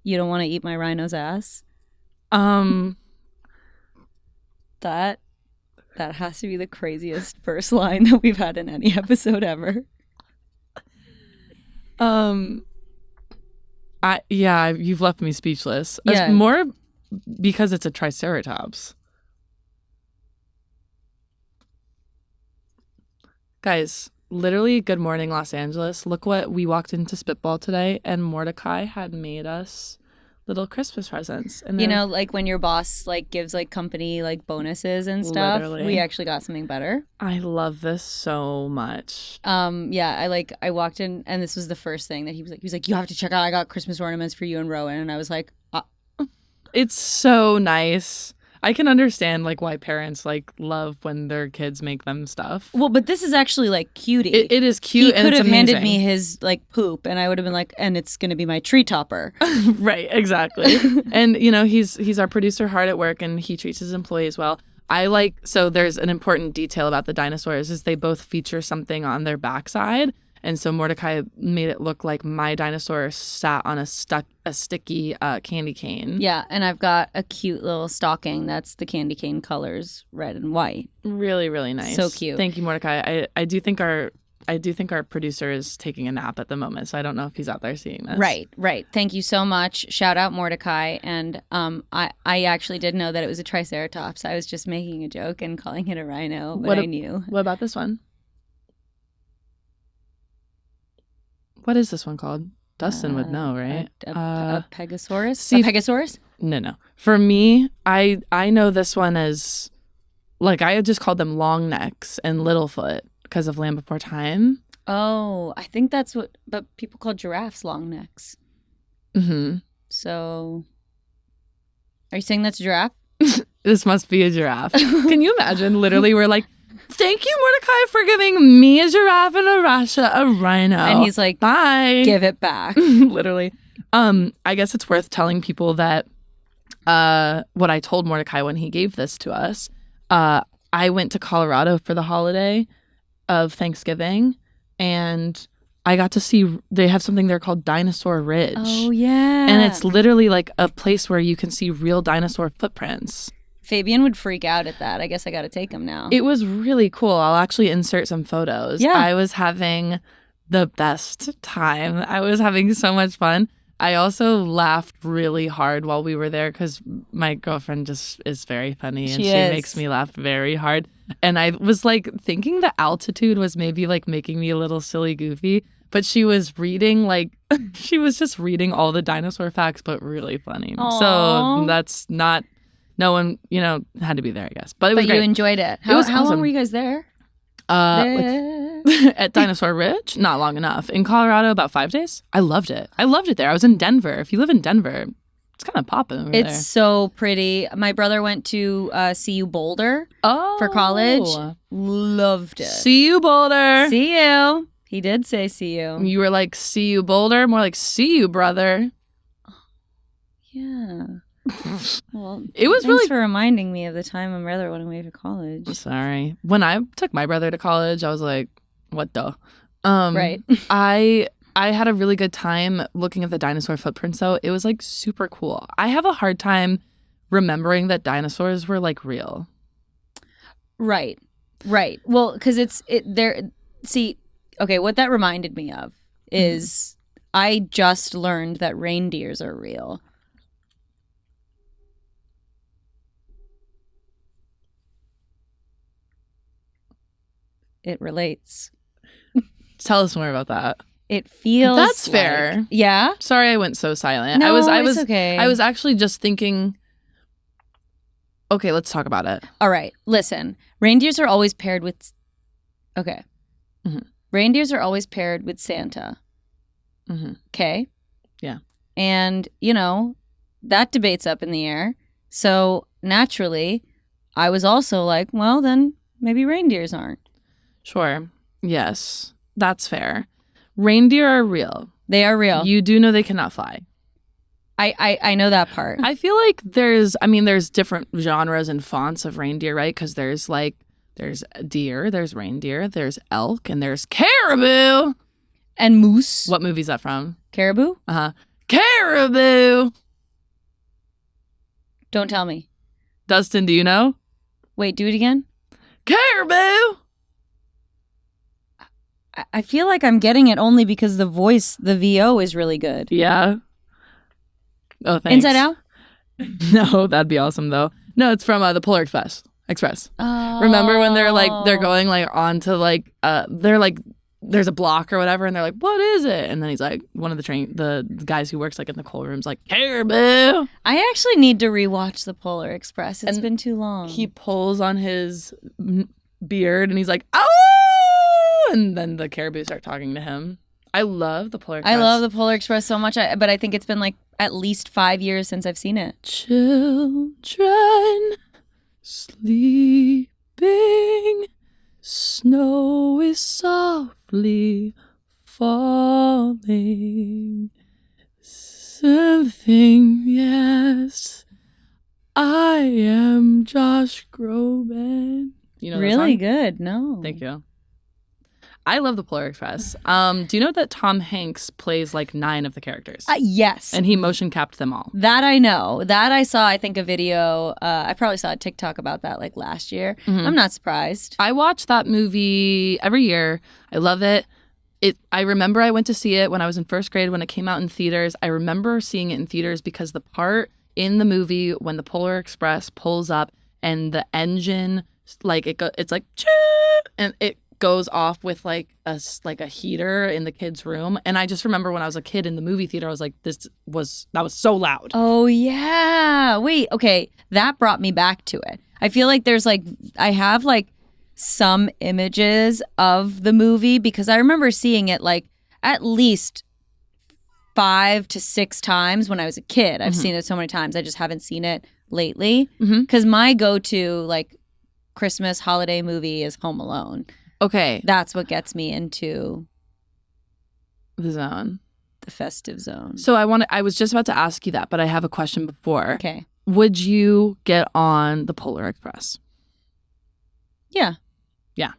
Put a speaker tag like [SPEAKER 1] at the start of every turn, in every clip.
[SPEAKER 1] You don't want to eat my rhino's ass? That has to be the craziest first line that we've had in any episode ever.
[SPEAKER 2] You've left me speechless.
[SPEAKER 1] Yeah.
[SPEAKER 2] It's more because it's a triceratops. Guys, literally, good morning, Los Angeles. Look what we walked into Spitball today, and Mordecai had made us little Christmas presents. And
[SPEAKER 1] like when your boss like gives like company like bonuses and stuff.
[SPEAKER 2] Literally.
[SPEAKER 1] We actually got something better.
[SPEAKER 2] I love this so much.
[SPEAKER 1] I walked in and this was the first thing that he was like, you have to check out. I got Christmas ornaments for you and Rowan, and I was like,
[SPEAKER 2] It's so nice. I can understand like why parents like love when their kids make them stuff.
[SPEAKER 1] Well, but this is actually like cutie.
[SPEAKER 2] It is cute.
[SPEAKER 1] He could have handed me his like poop, and I would have been like, and it's gonna be my tree topper.
[SPEAKER 2] Right, exactly. And he's our producer, hard at work, and he treats his employees well. So there's an important detail about the dinosaurs is they both feature something on their backside. And so Mordecai made it look like my dinosaur sat on a sticky candy cane.
[SPEAKER 1] Yeah, and I've got a cute little stocking that's the candy cane colors, red and white.
[SPEAKER 2] Really, really nice.
[SPEAKER 1] So cute.
[SPEAKER 2] Thank you, Mordecai. I do think our producer is taking a nap at the moment, so I don't know if he's out there seeing this.
[SPEAKER 1] Right. Thank you so much. Shout out Mordecai. And I actually did know that it was a triceratops. I was just making a joke and calling it a rhino, but I knew.
[SPEAKER 2] What about this one? What is this one called? Dustin would know, right?
[SPEAKER 1] A Pegasaurus?
[SPEAKER 2] See,
[SPEAKER 1] a Pegasaurus?
[SPEAKER 2] No. For me, I know this one as, like, I just called them long necks and Littlefoot because of Land Before Time.
[SPEAKER 1] Oh, I think that's what, but people call giraffes long necks.
[SPEAKER 2] Mm-hmm.
[SPEAKER 1] So, are you saying that's a giraffe?
[SPEAKER 2] This must be a giraffe. Can you imagine? Literally, we're like, thank you, Mordecai, for giving me a giraffe and Arasha a rhino.
[SPEAKER 1] And he's like,
[SPEAKER 2] bye.
[SPEAKER 1] Give it back.
[SPEAKER 2] Literally. I guess it's worth telling people that what I told Mordecai when he gave this to us. I went to Colorado for the holiday of Thanksgiving, and I got to see, they have something there called Dinosaur Ridge.
[SPEAKER 1] Oh, yeah.
[SPEAKER 2] And it's literally like a place where you can see real dinosaur footprints.
[SPEAKER 1] Fabian would freak out at that. I guess I got to take him now.
[SPEAKER 2] It was really cool. I'll actually insert some photos.
[SPEAKER 1] Yeah.
[SPEAKER 2] I was having the best time. I was having so much fun. I also laughed really hard while we were there because my girlfriend just is very funny and she makes me laugh very hard. And I was like thinking the altitude was maybe like making me a little silly goofy, but she was reading she was just reading all the dinosaur facts, but really funny.
[SPEAKER 1] Aww.
[SPEAKER 2] So that's not... No one, had to be there, I guess. But it was great.
[SPEAKER 1] You enjoyed it. How
[SPEAKER 2] awesome.
[SPEAKER 1] long were you guys there?
[SPEAKER 2] At Dinosaur Ridge? Not long enough. In Colorado, about 5 days. I loved it. I loved it there. I was in Denver. If you live in Denver, it's kind of popping over there.
[SPEAKER 1] It's so pretty. My brother went to CU Boulder for college. Loved it.
[SPEAKER 2] CU Boulder.
[SPEAKER 1] CU. He did say CU.
[SPEAKER 2] You were like, CU Boulder? More like, see you, brother.
[SPEAKER 1] Yeah. Well,
[SPEAKER 2] it was
[SPEAKER 1] thanks for reminding me of the time my brother went away to college.
[SPEAKER 2] Sorry. When I took my brother to college, I was like, what the?
[SPEAKER 1] Right.
[SPEAKER 2] I had a really good time looking at the dinosaur footprints, though. It was like super cool. I have a hard time remembering that dinosaurs were like real. Right.
[SPEAKER 1] Well, because what that reminded me of is I just learned that reindeers are real. It relates.
[SPEAKER 2] Tell us more about that.
[SPEAKER 1] It feels
[SPEAKER 2] that's fair.
[SPEAKER 1] Yeah.
[SPEAKER 2] Sorry, I went so silent.
[SPEAKER 1] No,
[SPEAKER 2] I was
[SPEAKER 1] okay.
[SPEAKER 2] I was actually just thinking. Okay, let's talk about it.
[SPEAKER 1] All right. Listen, reindeers are always paired with. Okay.
[SPEAKER 2] Mm-hmm.
[SPEAKER 1] Reindeers are always paired with Santa.
[SPEAKER 2] Mm-hmm.
[SPEAKER 1] Okay.
[SPEAKER 2] Yeah.
[SPEAKER 1] And that debate's up in the air. So naturally, I was also like, well, then maybe reindeers aren't.
[SPEAKER 2] Sure. Yes. That's fair. Reindeer are real.
[SPEAKER 1] They are real.
[SPEAKER 2] You do know they cannot fly.
[SPEAKER 1] I know that part.
[SPEAKER 2] I feel like there's different genres and fonts of reindeer, right? Because there's deer, there's reindeer, there's elk, and there's caribou.
[SPEAKER 1] And moose.
[SPEAKER 2] What movie is that from?
[SPEAKER 1] Caribou?
[SPEAKER 2] Uh-huh. Caribou! caribou.
[SPEAKER 1] Don't tell me.
[SPEAKER 2] Dustin, do you know?
[SPEAKER 1] Wait, do it again.
[SPEAKER 2] Caribou.
[SPEAKER 1] I feel like I'm getting it only because the voice, the VO is really good.
[SPEAKER 2] Yeah. Oh, thanks.
[SPEAKER 1] Inside Out?
[SPEAKER 2] No, that'd be awesome though. No, it's from the Polar Express.
[SPEAKER 1] Oh.
[SPEAKER 2] Remember when they're going like onto like they're like there's a block or whatever and they're like, what is it? And then he's like, one of the guys who works like in the coal room's like, caribou.
[SPEAKER 1] I actually need to rewatch the Polar Express. It's been too long.
[SPEAKER 2] He pulls on his beard and he's like, oh, and then the caribou start talking to him. I love the Polar Express.
[SPEAKER 1] I love the Polar Express so much, but I think it's been like at least 5 years since I've seen it.
[SPEAKER 2] Children sleeping, snow is softly falling. Something, yes, I am Josh Groban. You know that
[SPEAKER 1] really
[SPEAKER 2] song?
[SPEAKER 1] good. No.
[SPEAKER 2] Thank you. I love the Polar Express. Do you know that Tom Hanks plays like 9 of the characters?
[SPEAKER 1] Yes.
[SPEAKER 2] And he motion capped them all.
[SPEAKER 1] That I know. That I saw, I think, a video. I probably saw a TikTok about that like last year. Mm-hmm. I'm not surprised.
[SPEAKER 2] I watch that movie every year. I love it. I remember I went to see it when I was in first grade when it came out in theaters. I remember seeing it in theaters because the part in the movie when the Polar Express pulls up and the engine, like it's like, and it goes off with like a heater in the kid's room. And I just remember when I was a kid in the movie theater, I was like, that was so loud.
[SPEAKER 1] Oh yeah. Wait, okay. That brought me back to it. I feel like I have like some images of the movie because I remember seeing it like at least 5 to 6 times when I was a kid. I've seen it so many times. I just haven't seen it lately because my go-to like Christmas holiday movie is Home Alone.
[SPEAKER 2] Okay.
[SPEAKER 1] That's what gets me into
[SPEAKER 2] the zone.
[SPEAKER 1] The festive zone.
[SPEAKER 2] So I was just about to ask you that, but I have a question before.
[SPEAKER 1] Okay.
[SPEAKER 2] Would you get on the Polar Express?
[SPEAKER 1] Yeah.
[SPEAKER 2] Yeah.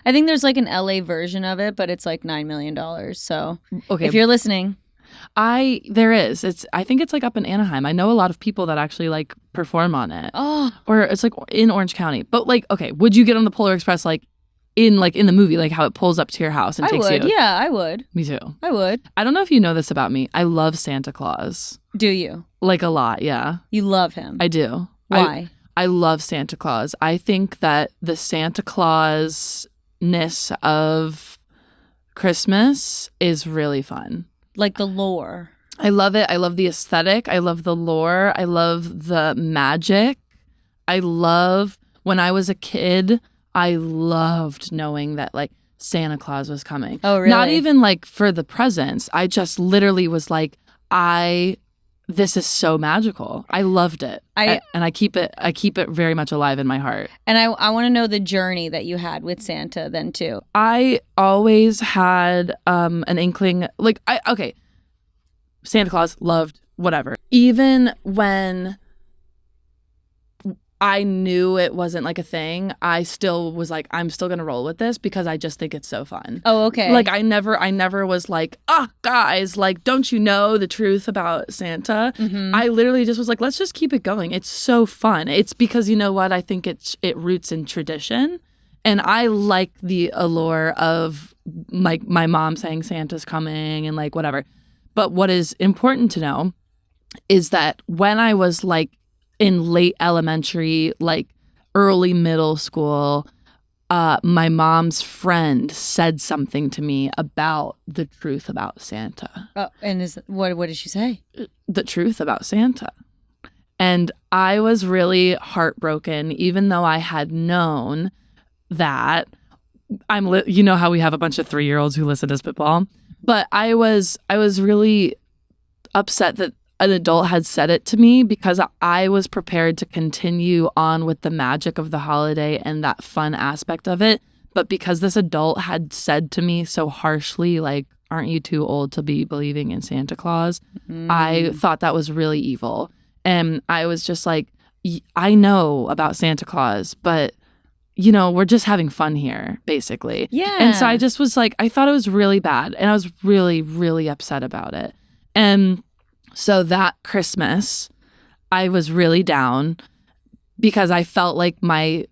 [SPEAKER 1] I think there's like an LA version of it, but it's like $9 million. So
[SPEAKER 2] okay.
[SPEAKER 1] If you're listening.
[SPEAKER 2] There is. I think it's like up in Anaheim. I know a lot of people that actually like perform on it.
[SPEAKER 1] Oh.
[SPEAKER 2] Or it's like in Orange County. But like, okay, would you get on the Polar Express like in the movie, like how it pulls up to your house and takes you?
[SPEAKER 1] Yeah, I would.
[SPEAKER 2] Me too.
[SPEAKER 1] I would.
[SPEAKER 2] I don't know if you know this about me. I love Santa Claus.
[SPEAKER 1] Do you?
[SPEAKER 2] Like a lot, yeah.
[SPEAKER 1] You love him?
[SPEAKER 2] I do.
[SPEAKER 1] Why?
[SPEAKER 2] I love Santa Claus. I think that the Santa Claus-ness of Christmas is really fun.
[SPEAKER 1] Like the lore.
[SPEAKER 2] I love it. I love the aesthetic. I love the lore. I love the magic. I love, when I was a kid, I loved knowing that like Santa Claus was coming.
[SPEAKER 1] Oh, really?
[SPEAKER 2] Not even like for the presents. I just literally was like, this is so magical. I loved it. And I keep it very much alive in my heart.
[SPEAKER 1] And I want to know the journey that you had with Santa then too.
[SPEAKER 2] I always had an inkling, like Santa Claus, loved, whatever. Even when I knew it wasn't like a thing, I still was like, I'm still gonna roll with this because I just think it's so fun.
[SPEAKER 1] Oh, okay.
[SPEAKER 2] Like I never was like, guys, like, don't you know the truth about Santa? Mm-hmm. I literally just was like, let's just keep it going. It's so fun. It's because, you know what? I think it roots in tradition. And I like the allure of like my mom saying Santa's coming and like whatever. But what is important to know is that when I was like in late elementary, like early middle school, my mom's friend said something to me about the truth about Santa.
[SPEAKER 1] Oh, and what did she say?
[SPEAKER 2] The truth about Santa. And I was really heartbroken, even though I had known that you know how we have a bunch of 3-year-olds who listen to Spitball, but I was really upset that an adult had said it to me because I was prepared to continue on with the magic of the holiday and that fun aspect of it. But because this adult had said to me so harshly, like, aren't you too old to be believing in Santa Claus? I thought that was really evil. And I was just like, I know about Santa Claus, but, you know, we're just having fun here, basically.
[SPEAKER 1] Yeah.
[SPEAKER 2] And so I just was like, I thought it was really bad. And I was really, really upset about it. And So that Christmas, I was really down because I felt like my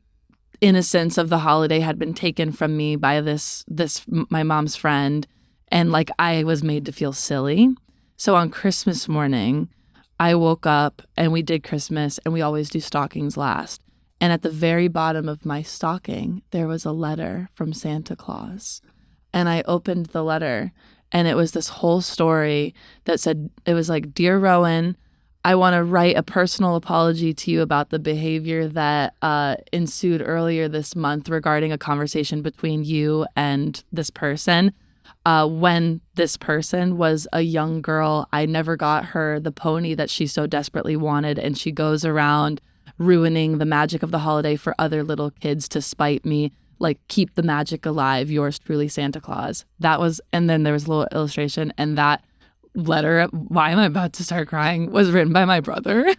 [SPEAKER 2] innocence of the holiday had been taken from me by this my mom's friend, and like I was made to feel silly. So on Christmas morning, I woke up and we did Christmas, and we always do stockings last. And at the very bottom of my stocking, there was a letter from Santa Claus. And I opened the letter, and it was this whole story that said, it was like, "Dear Rowan, I want to write a personal apology to you about the behavior that ensued earlier this month regarding a conversation between you and this person. When this person was a young girl, I never got her the pony that she so desperately wanted, and she goes around ruining the magic of the holiday for other little kids to spite me. Like, keep the magic alive. Yours truly, Santa Claus." That was, and then there was a little illustration, and that letter, why am I about to start crying, was written by my brother.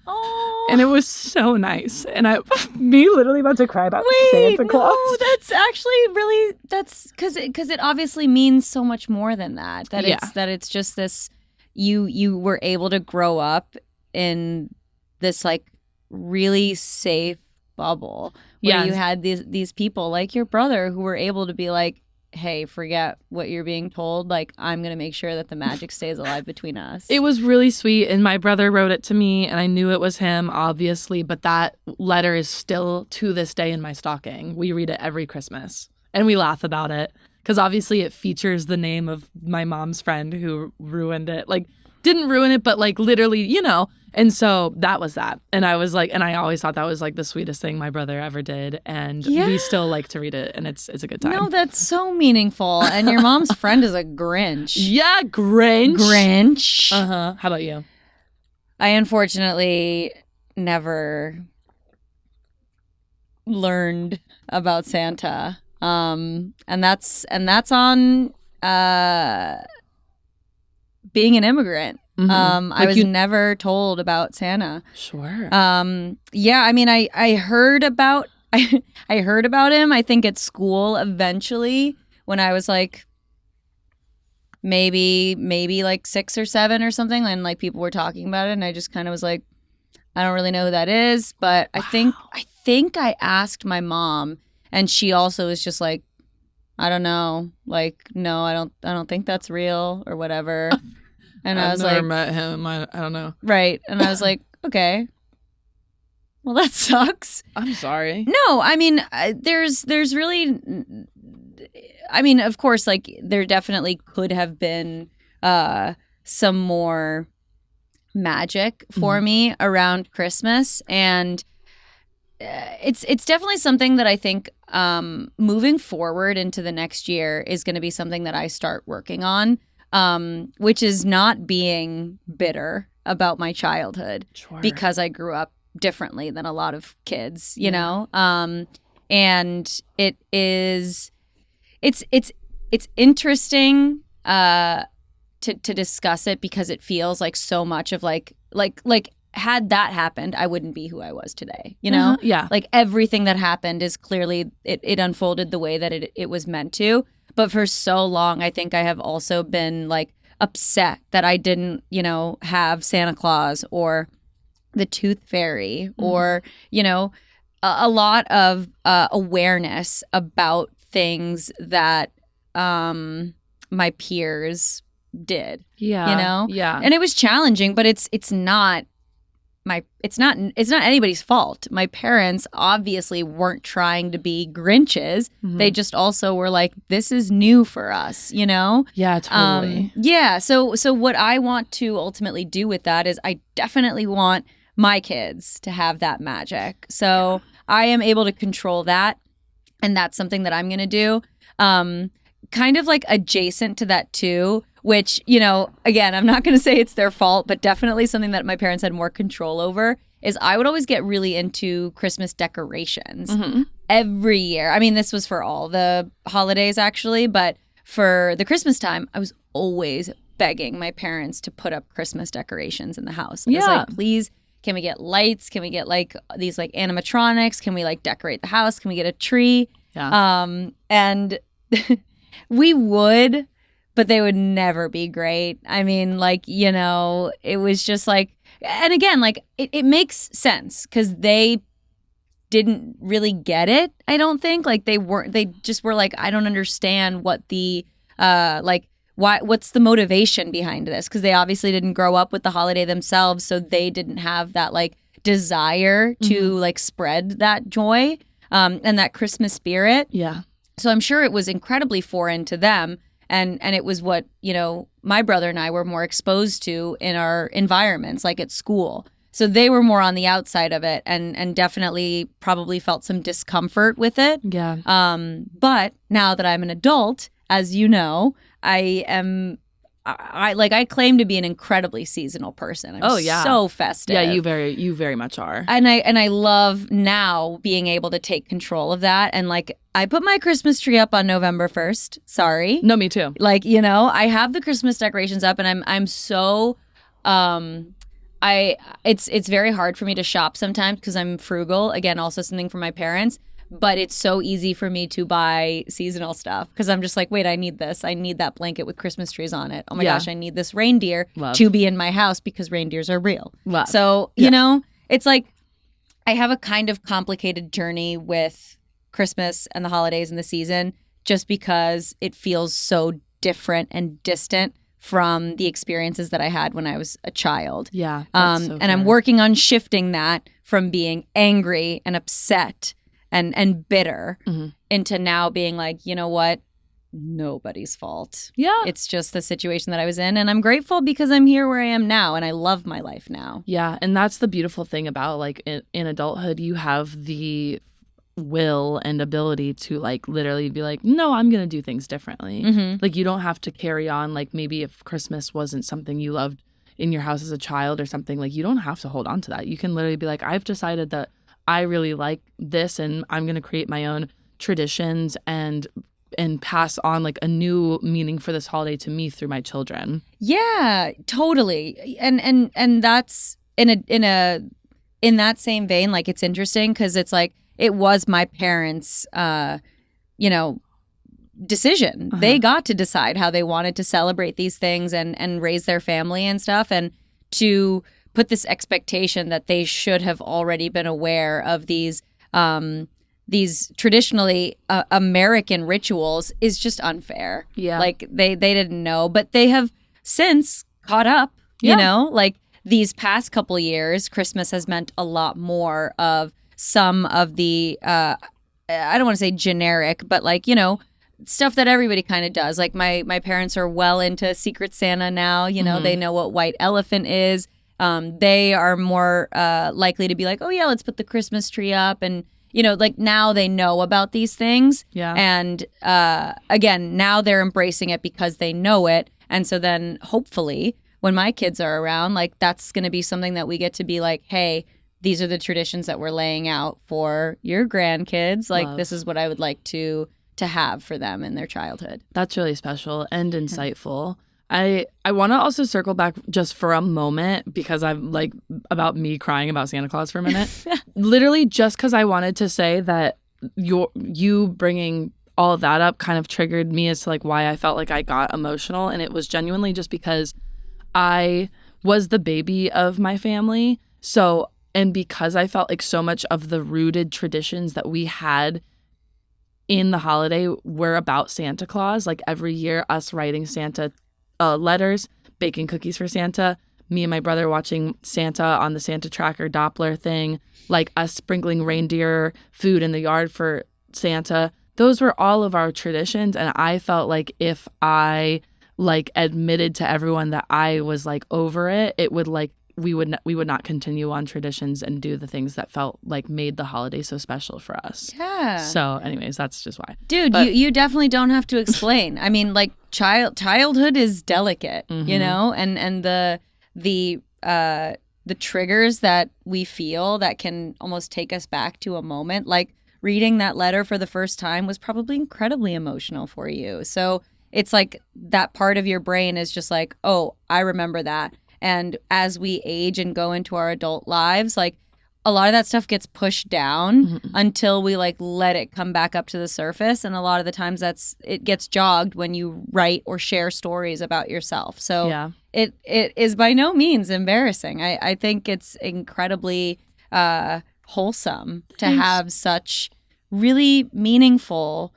[SPEAKER 1] Oh.
[SPEAKER 2] And it was so nice. And me literally about to cry about Santa Claus.
[SPEAKER 1] No, that's actually really, that's because it obviously means so much more than that. It's just this, you were able to grow up in this like really safe bubble where you had these people like your brother who were able to be like, hey, forget what you're being told. Like, I'm going to make sure that the magic stays alive between us.
[SPEAKER 2] It was really sweet. And my brother wrote it to me, and I knew it was him, obviously. But that letter is still to this day in my stocking. We read it every Christmas, and we laugh about it because obviously it features the name of my mom's friend who ruined it. Like, didn't ruin it, but like literally, you know. And so that was that. And I was like, and I always thought that was like the sweetest thing my brother ever did. And we still like to read it, and it's a good time.
[SPEAKER 1] No, that's so meaningful. And your mom's friend is a Grinch.
[SPEAKER 2] Yeah, Grinch.
[SPEAKER 1] Uh-huh.
[SPEAKER 2] How about you?
[SPEAKER 1] I unfortunately never learned about Santa. And that's on being an immigrant.
[SPEAKER 2] Mm-hmm.
[SPEAKER 1] I was never told about Santa.
[SPEAKER 2] Sure.
[SPEAKER 1] Yeah, I mean, I heard about I heard about him, I think, at school eventually when I was like maybe like 6 or 7 or something, and like people were talking about it, and I just kind of was like, I don't really know who that is, but I think I asked my mom, and she also was just like, I don't know, like, no, I don't think that's real or whatever. And I was like,
[SPEAKER 2] I've never met him. I don't know.
[SPEAKER 1] Right. And I was like, okay, well, that sucks.
[SPEAKER 2] I'm sorry.
[SPEAKER 1] No, I mean, there's really, I mean, of course, like there definitely could have been some more magic for me around Christmas. And it's definitely something that I think moving forward into the next year is going to be something that I start working on. Which is not being bitter about my childhood because I grew up differently than a lot of kids, you know? And it's interesting, to discuss it because it feels like so much of like had that happened, I wouldn't be who I was today, you know?
[SPEAKER 2] Yeah.
[SPEAKER 1] Like everything that happened is clearly, it unfolded the way that it was meant to. But for so long, I think I have also been like upset that I didn't, you know, have Santa Claus or the Tooth Fairy or, you know, a lot of awareness about things that my peers did.
[SPEAKER 2] Yeah.
[SPEAKER 1] You know?
[SPEAKER 2] Yeah.
[SPEAKER 1] And it was challenging, but it's not anybody's fault. My parents obviously weren't trying to be Grinches. They just also were like, this is new for us, you know?
[SPEAKER 2] Yeah, totally.
[SPEAKER 1] Yeah. So what I want to ultimately do with that is I definitely want my kids to have that magic. So I am able to control that. And that's something that I'm going to do. Kind of like adjacent to that too, which, you know, again, I'm not going to say it's their fault, but definitely something that my parents had more control over is I would always get really into Christmas decorations every year. I mean, this was for all the holidays actually, but for the Christmas time, I was always begging my parents to put up Christmas decorations in the house. I was like, please, can we get lights? Can we get like these like animatronics? Can we like decorate the house? Can we get a tree?
[SPEAKER 2] Yeah.
[SPEAKER 1] And we would, but they would never be great. I mean, like, you know, it was just like, and again, like it makes sense because they didn't really get it. I don't think like they just were like, I don't understand what the what's the motivation behind this? Because they obviously didn't grow up with the holiday themselves, so they didn't have that like desire to like spread that joy and that Christmas spirit.
[SPEAKER 2] Yeah.
[SPEAKER 1] So I'm sure it was incredibly foreign to them, and it was what, you know, my brother and I were more exposed to in our environments, like at school. So they were more on the outside of it, and definitely probably felt some discomfort with it.
[SPEAKER 2] Yeah.
[SPEAKER 1] But now that I'm an adult, as you know, I claim to be an incredibly seasonal person. I'm so festive.
[SPEAKER 2] Yeah, you very much are.
[SPEAKER 1] And I love now being able to take control of that. And like, I put my Christmas tree up on November 1st. Sorry.
[SPEAKER 2] No, me too.
[SPEAKER 1] Like, you know, I have the Christmas decorations up, and I'm so it's very hard for me to shop sometimes because I'm frugal. Again, also something from my parents. But it's so easy for me to buy seasonal stuff because I'm just like, wait, I need this. I need that blanket with Christmas trees on it. Oh my gosh, I need this reindeer to be in my house because reindeers are real. So, you know, it's like I have a kind of complicated journey with Christmas and the holidays and the season just because it feels so different and distant from the experiences that I had when I was a child.
[SPEAKER 2] Yeah.
[SPEAKER 1] And I'm working on shifting that from being angry and upset and bitter into now being like, you know what? Nobody's fault.
[SPEAKER 2] Yeah.
[SPEAKER 1] It's just the situation that I was in. And I'm grateful because I'm here where I am now and I love my life now.
[SPEAKER 2] Yeah. And that's the beautiful thing about like in adulthood, you have the will and ability to like literally be like, no, I'm going to do things differently. Like you don't have to carry on. Like maybe if Christmas wasn't something you loved in your house as a child or something, like you don't have to hold on to that. You can literally be like, I've decided that I really like this and I'm going to create my own traditions and pass on like a new meaning for this holiday to me through my children. Yeah,
[SPEAKER 1] totally. And that's in that same vein, like it's interesting because it's like it was my parents' decision. They got to decide how they wanted to celebrate these things and raise their family and stuff, and to put this expectation that they should have already been aware of these traditionally American rituals is just unfair.
[SPEAKER 2] Yeah.
[SPEAKER 1] Like they didn't know, but they have since caught up, you know, like these past couple years, Christmas has meant a lot more of some of the, I don't want to say generic, but like, you know, stuff that everybody kind of does. Like my parents are well into Secret Santa now, you know, they know what white elephant is. They are more likely to be like, oh, yeah, let's put the Christmas tree up. And, you know, like now they know about these things.
[SPEAKER 2] Yeah.
[SPEAKER 1] And again, now they're embracing it because they know it. And so then hopefully when my kids are around, like that's going to be something that we get to be like, hey, these are the traditions that we're laying out for your grandkids. Like this is what I would like to have for them in their childhood.
[SPEAKER 2] That's really special and insightful. I want to also circle back just for a moment because I'm like about me crying about Santa Claus for a minute. Literally just because I wanted to say that you bringing all of that up kind of triggered me as to like why I felt like I got emotional. And it was genuinely just because I was the baby of my family. So, and because I felt like so much of the rooted traditions that we had in the holiday were about Santa Claus, like every year us writing Santa letters, baking cookies for Santa, me and my brother watching Santa on the Santa Tracker Doppler thing, like us sprinkling reindeer food in the yard for Santa. Those were all of our traditions. And I felt like if I like admitted to everyone that I was like over it, it would like we would not continue on traditions and do the things that felt like made the holiday so special for us.
[SPEAKER 1] Yeah.
[SPEAKER 2] So anyways, that's just why.
[SPEAKER 1] Dude, you definitely don't have to explain. I mean, like childhood is delicate, you know, and the triggers that we feel that can almost take us back to a moment, like reading that letter for the first time was probably incredibly emotional for you. So it's like that part of your brain is just like, oh, I remember that. And as we age and go into our adult lives, like a lot of that stuff gets pushed down until we like let it come back up to the surface. And a lot of the times it gets jogged when you write or share stories about yourself. So it is by no means embarrassing. I think it's incredibly wholesome to have such really meaningful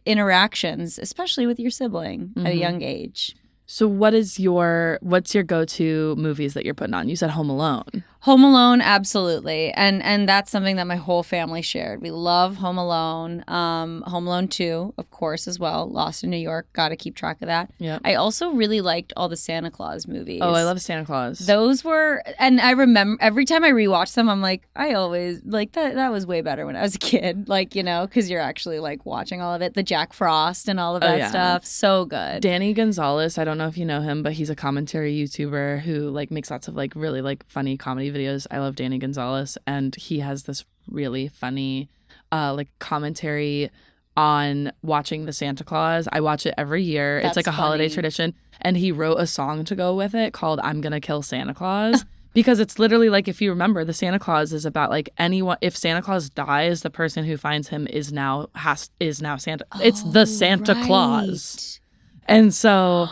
[SPEAKER 1] interactions, especially with your sibling at a young age.
[SPEAKER 2] So what's your go-to movies that you're putting on? You said Home Alone.
[SPEAKER 1] Home Alone, absolutely. And that's something that my whole family shared. We love Home Alone. Home Alone 2, of course, as well. Lost in New York. Got to keep track of that.
[SPEAKER 2] Yeah.
[SPEAKER 1] I also really liked all the Santa Claus movies.
[SPEAKER 2] Oh, I love Santa Claus.
[SPEAKER 1] Those were, and I remember every time I rewatch them, I'm like, I always, like, that was way better when I was a kid. Like, you know, because you're actually, like, watching all of it. The Jack Frost and all of that stuff. So good.
[SPEAKER 2] Danny Gonzalez, I don't know if you know him, but he's a commentary YouTuber who, like, makes lots of, like, really, like, funny comedy videos. I love Danny Gonzalez, and he has this really funny like commentary on watching the Santa Claus. I watch it every year. It's like a holiday tradition, and he wrote a song to go with it called I'm Gonna Kill Santa Claus because it's literally like, if you remember, the Santa Claus is about like anyone, if Santa Claus dies, the person who finds him is now Santa. It's the Santa Claus. And so,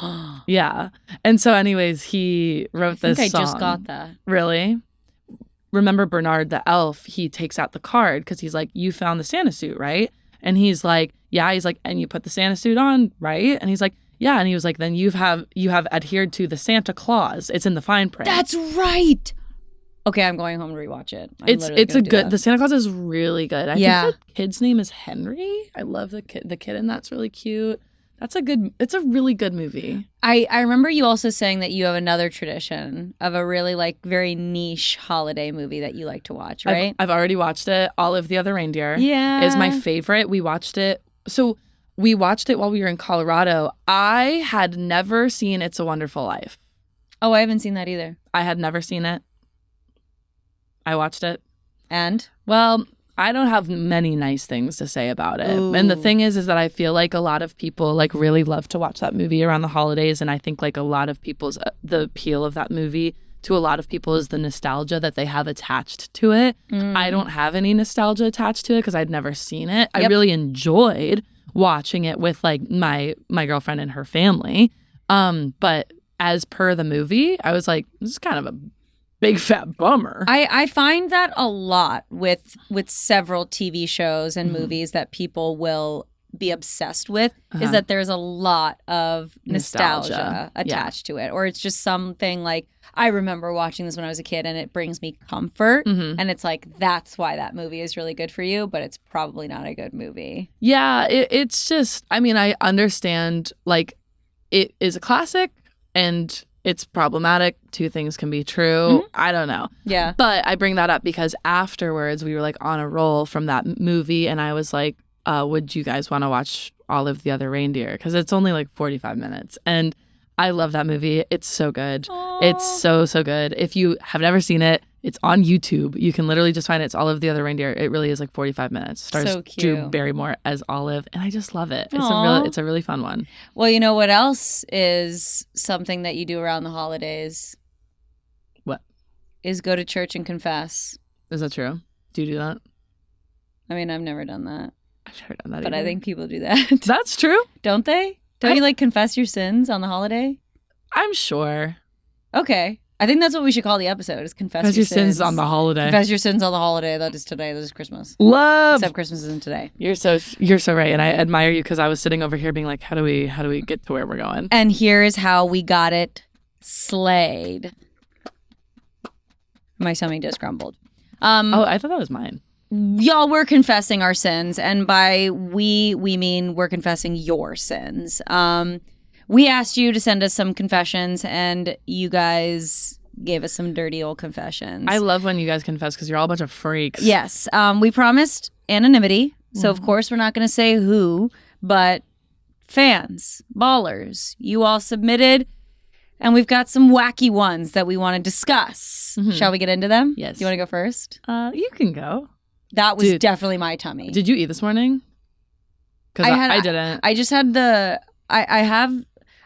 [SPEAKER 2] yeah. And so anyways, he wrote this song.
[SPEAKER 1] I just got that.
[SPEAKER 2] Really? Remember Bernard the elf, he takes out the card because he's like, you found the Santa suit, right? And he's like, yeah. He's like, and you put the Santa suit on, right? And he's like, yeah. And he was like, then you have adhered to the Santa Claus. It's in the fine print.
[SPEAKER 1] That's right. Okay, I'm going home to rewatch it.
[SPEAKER 2] It's a good, the Santa Claus is really good. I think the kid's name is Henry. I love the kid in that's really cute. It's a really good movie.
[SPEAKER 1] I remember you also saying that you have another tradition of a really like very niche holiday movie that you like to watch, right?
[SPEAKER 2] I've already watched it. All of the Other Reindeer
[SPEAKER 1] is
[SPEAKER 2] my favorite. We watched it while we were in Colorado. I had never seen It's a Wonderful Life.
[SPEAKER 1] Oh, I haven't seen that either.
[SPEAKER 2] I had never seen it. I watched it.
[SPEAKER 1] And?
[SPEAKER 2] Well, I don't have many nice things to say about it.
[SPEAKER 1] Ooh.
[SPEAKER 2] And the thing is that I feel like a lot of people like really love to watch that movie around the holidays. And I think like a lot of people's, the appeal of that movie to a lot of people is the nostalgia that they have attached to it. I don't have any nostalgia attached to it because I'd never seen it. I really enjoyed watching it with like my girlfriend and her family. But as per the movie, I was like, this is kind of a big fat bummer.
[SPEAKER 1] I find that a lot with several TV shows and movies that people will be obsessed with is that there's a lot of nostalgia attached to it, or it's just something like, I remember watching this when I was a kid and it brings me comfort, and it's like, that's why that movie is really good for you, but it's probably not a good movie.
[SPEAKER 2] Yeah, it's just, I mean, I understand like it is a classic and it's problematic. Two things can be true. I don't know.
[SPEAKER 1] Yeah.
[SPEAKER 2] But I bring that up because afterwards we were like on a roll from that movie and I was like, would you guys want to watch all of the Other Reindeer? Because it's only like 45 minutes. And I love that movie. It's so good. Aww. It's so, so good. If you have never seen it, it's on YouTube. You can literally just find it. It's All of the Other Reindeer. It really is like 45 minutes. Stars
[SPEAKER 1] so cute.
[SPEAKER 2] Drew Barrymore as Olive. And I just love it. It's a really fun one.
[SPEAKER 1] Well, you know what else is something that you do around the holidays?
[SPEAKER 2] What?
[SPEAKER 1] Is go to church and confess.
[SPEAKER 2] Is that true? Do you do that?
[SPEAKER 1] I mean, I've never done that.
[SPEAKER 2] I've never done that
[SPEAKER 1] But
[SPEAKER 2] either.
[SPEAKER 1] I think people do that.
[SPEAKER 2] That's true.
[SPEAKER 1] Don't they? Don't you like confess your sins on the holiday?
[SPEAKER 2] I'm sure.
[SPEAKER 1] Okay. I think that's what we should call the episode, is confess your sins
[SPEAKER 2] on the holiday.
[SPEAKER 1] Confess your sins on the holiday. That is today. That is Christmas.
[SPEAKER 2] Love.
[SPEAKER 1] Except Christmas isn't today.
[SPEAKER 2] You're so right. And I admire you because I was sitting over here being like, how do we get to where we're going?
[SPEAKER 1] And here is how we got it slayed. My tummy just grumbled.
[SPEAKER 2] I thought that was mine.
[SPEAKER 1] Y'all, we're confessing our sins. And by we mean we're confessing your sins. We asked you to send us some confessions, and you guys gave us some dirty old confessions.
[SPEAKER 2] I love when you guys confess because you're all a bunch of freaks.
[SPEAKER 1] Yes. We promised anonymity, so of course we're not going to say who, but fans, ballers, you all submitted, and we've got some wacky ones that we want to discuss. Shall we get into them?
[SPEAKER 2] Yes.
[SPEAKER 1] Do you want to go first?
[SPEAKER 2] You can go.
[SPEAKER 1] That was definitely my tummy.
[SPEAKER 2] Did you eat this morning? Because I didn't.
[SPEAKER 1] I just had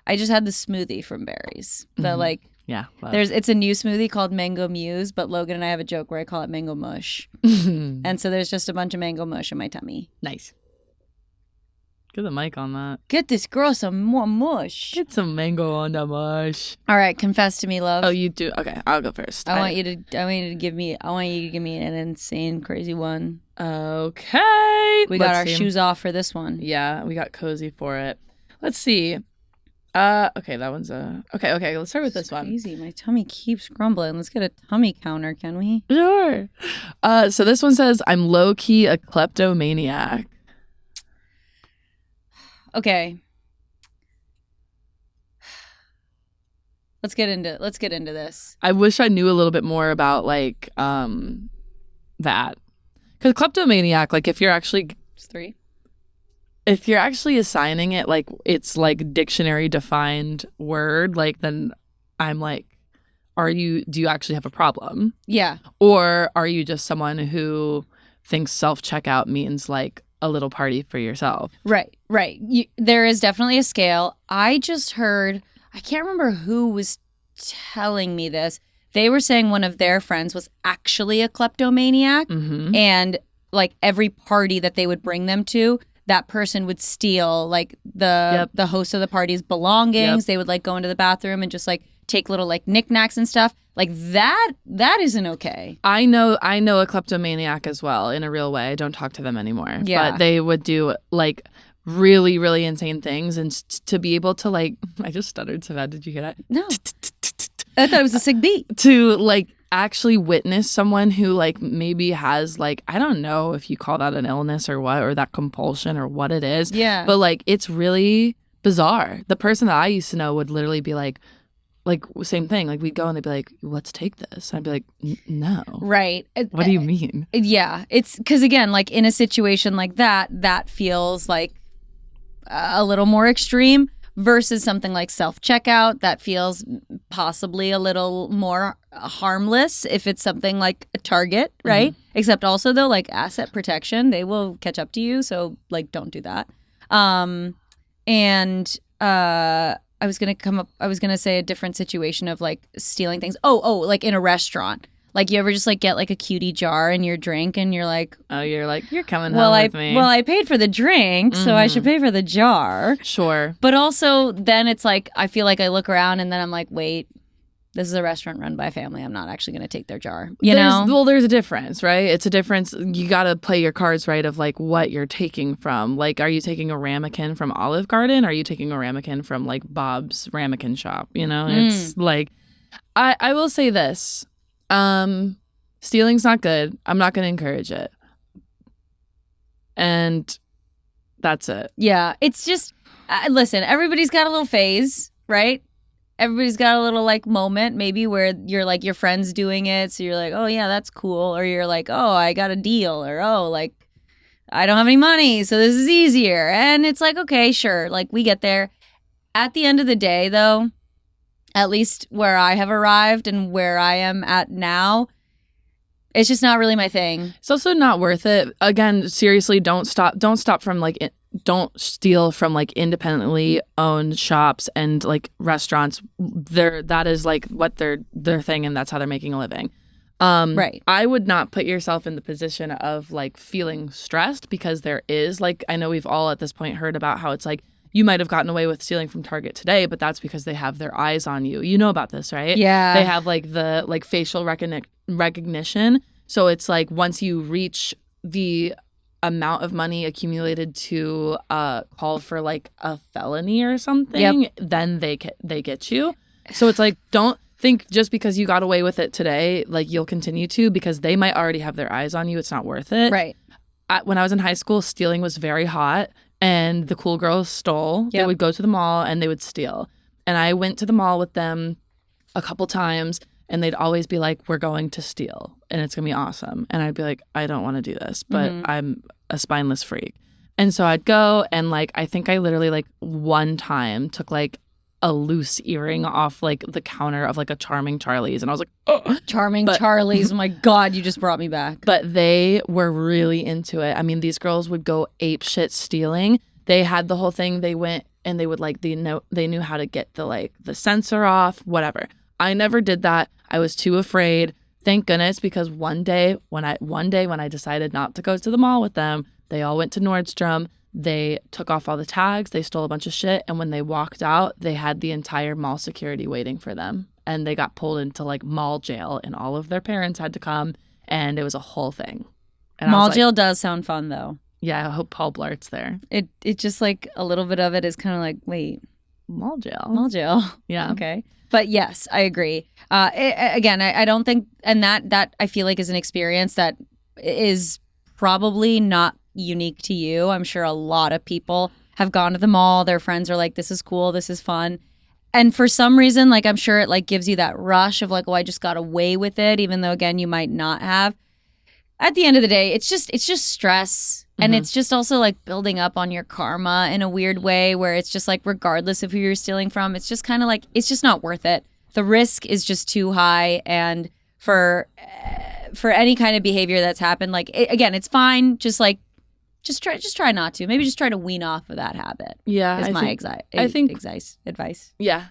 [SPEAKER 1] I just had the smoothie from Barry's. The like
[SPEAKER 2] Yeah. Love.
[SPEAKER 1] It's a new smoothie called Mango Muse, but Logan and I have a joke where I call it Mango Mush. And so there's just a bunch of mango mush in my tummy.
[SPEAKER 2] Nice. Get the mic on that.
[SPEAKER 1] Get this girl some more mush.
[SPEAKER 2] Get some mango on the mush.
[SPEAKER 1] All right, confess to me, love.
[SPEAKER 2] Oh, you do? Okay, I'll go first.
[SPEAKER 1] I want you to give me an insane, crazy one.
[SPEAKER 2] Okay.
[SPEAKER 1] We got our shoes off for this one.
[SPEAKER 2] Yeah, we got cozy for it. Let's see. Okay, that one's okay. Let's start with this one.
[SPEAKER 1] Crazy. My tummy keeps grumbling. Let's get a tummy counter, can we?
[SPEAKER 2] Sure. So this one says, "I'm low key a kleptomaniac."
[SPEAKER 1] Okay. Let's get into this.
[SPEAKER 2] I wish I knew a little bit more about like that. Cuz kleptomaniac, like if you're actually
[SPEAKER 1] It's 3.
[SPEAKER 2] If you're actually assigning it like it's like dictionary defined word, like then I'm like, do you actually have a problem?
[SPEAKER 1] Yeah.
[SPEAKER 2] Or are you just someone who thinks self-checkout means like a little party for yourself?
[SPEAKER 1] Right. There is definitely a scale. I just heard, I can't remember who was telling me this. They were saying one of their friends was actually a kleptomaniac, and like every party that they would bring them to, that person would steal like the host of the party's belongings. They would like go into the bathroom and just like take little like knickknacks and stuff. Like that isn't okay.
[SPEAKER 2] I know a kleptomaniac as well in a real way. I don't talk to them anymore.
[SPEAKER 1] Yeah.
[SPEAKER 2] But they would do like really, really insane things, and to be able to like, I just stuttered so bad. Did you hear that?
[SPEAKER 1] No. I thought it was a sick beat.
[SPEAKER 2] To like actually witness someone who like maybe has like, I don't know if you call that an illness or what, or that compulsion or what it is.
[SPEAKER 1] Yeah.
[SPEAKER 2] But like it's really bizarre. The person that I used to know would literally be like same thing. Like we'd go and they'd be like, let's take this. I'd be like, no.
[SPEAKER 1] Right.
[SPEAKER 2] What do you mean?
[SPEAKER 1] Yeah. It's because again, like in a situation like that feels like a little more extreme versus something like self-checkout that feels possibly a little more harmless if it's something like a Target, right? Except also though, like asset protection, they will catch up to you. So like, don't do that. I was gonna say a different situation of like stealing things. Oh, like in a restaurant. Like you ever just like get like a cutie jar in your drink and you're like,
[SPEAKER 2] you're coming home with me.
[SPEAKER 1] Well, I paid for the drink, so I should pay for the jar.
[SPEAKER 2] Sure.
[SPEAKER 1] But also then it's like, I feel like I look around and then I'm like, wait, this is a restaurant run by a family. I'm not actually going to take their jar.
[SPEAKER 2] There's a difference, right? It's a difference. You got to play your cards right of like what you're taking from. Like, are you taking a ramekin from Olive Garden? Are you taking a ramekin from like Bob's Ramekin Shop? You know, it's like, I will say this. Stealing's not good. I'm not going to encourage it. And that's it.
[SPEAKER 1] Yeah. It's just, listen, everybody's got a little phase, right? Everybody's got a little like moment maybe where you're like your friend's doing it. So you're like, oh yeah, that's cool. Or you're like, oh, I got a deal. Or, oh, like I don't have any money. So this is easier. And it's like, okay, sure. Like we get there. At the end of the day though, at least where I have arrived and where I am at now, it's just not really my thing.
[SPEAKER 2] It's also not worth it. Again, seriously, don't stop from like, don't steal from like independently owned shops and like restaurants. That is like what their thing, and that's how they're making a living.
[SPEAKER 1] Right.
[SPEAKER 2] I would not put yourself in the position of like feeling stressed, because there is like, I know we've all at this point heard about how it's like, you might have gotten away with stealing from Target today, but that's because they have their eyes on you. You know about this, right?
[SPEAKER 1] Yeah.
[SPEAKER 2] They have like the like facial recognition. So it's like once you reach the amount of money accumulated to call for like a felony or something, then they get you. So it's like, don't think just because you got away with it today, like you'll continue to, because they might already have their eyes on you. It's not worth it.
[SPEAKER 1] Right.
[SPEAKER 2] When I was in high school, stealing was very hot. And the cool girls stole. They would go to the mall and they would steal. And I went to the mall with them a couple times, and they'd always be like, we're going to steal and it's going to be awesome. And I'd be like, I don't want to do this, but I'm a spineless freak. And so I'd go, and like, I think I literally like one time took like a loose earring off like the counter of like a Charming Charlie's, and I was like, oh.
[SPEAKER 1] Charlie's. Oh my God, you just brought me back.
[SPEAKER 2] But they were really into it. I mean, these girls would go ape shit stealing. They had the whole thing. They went and they would like, they knew how to get the like the sensor off, whatever. I never did that. I was too afraid. Thank goodness, because one day when I decided not to go to the mall with them, they all went to Nordstrom. They took off all the tags. They stole a bunch of shit. And when they walked out, they had the entire mall security waiting for them. And they got pulled into like mall jail, and all of their parents had to come, and it was a whole thing. And
[SPEAKER 1] mall jail does sound fun though.
[SPEAKER 2] Yeah, I hope Paul Blart's there.
[SPEAKER 1] It just like a little bit of it is kind of like, wait,
[SPEAKER 2] mall jail.
[SPEAKER 1] Mall jail.
[SPEAKER 2] Yeah.
[SPEAKER 1] Okay. But yes, I agree. Again, I don't think, and that I feel like is an experience that is probably not unique to you. I'm sure a lot of people have gone to the mall. Their friends are like, this is cool. This is fun. And for some reason, like I'm sure it like gives you that rush of like, oh, I just got away with it, even though again, you might not have. At the end of the day, it's just stress. And it's just also like building up on your karma in a weird way where it's just like, regardless of who you're stealing from, it's just kind of like, it's just not worth it. The risk is just too high. And for any kind of behavior that's happened, like, again, it's fine. Just like, just try not to. Maybe just try to wean off of that habit.
[SPEAKER 2] Yeah.
[SPEAKER 1] Is my advice.
[SPEAKER 2] Yeah.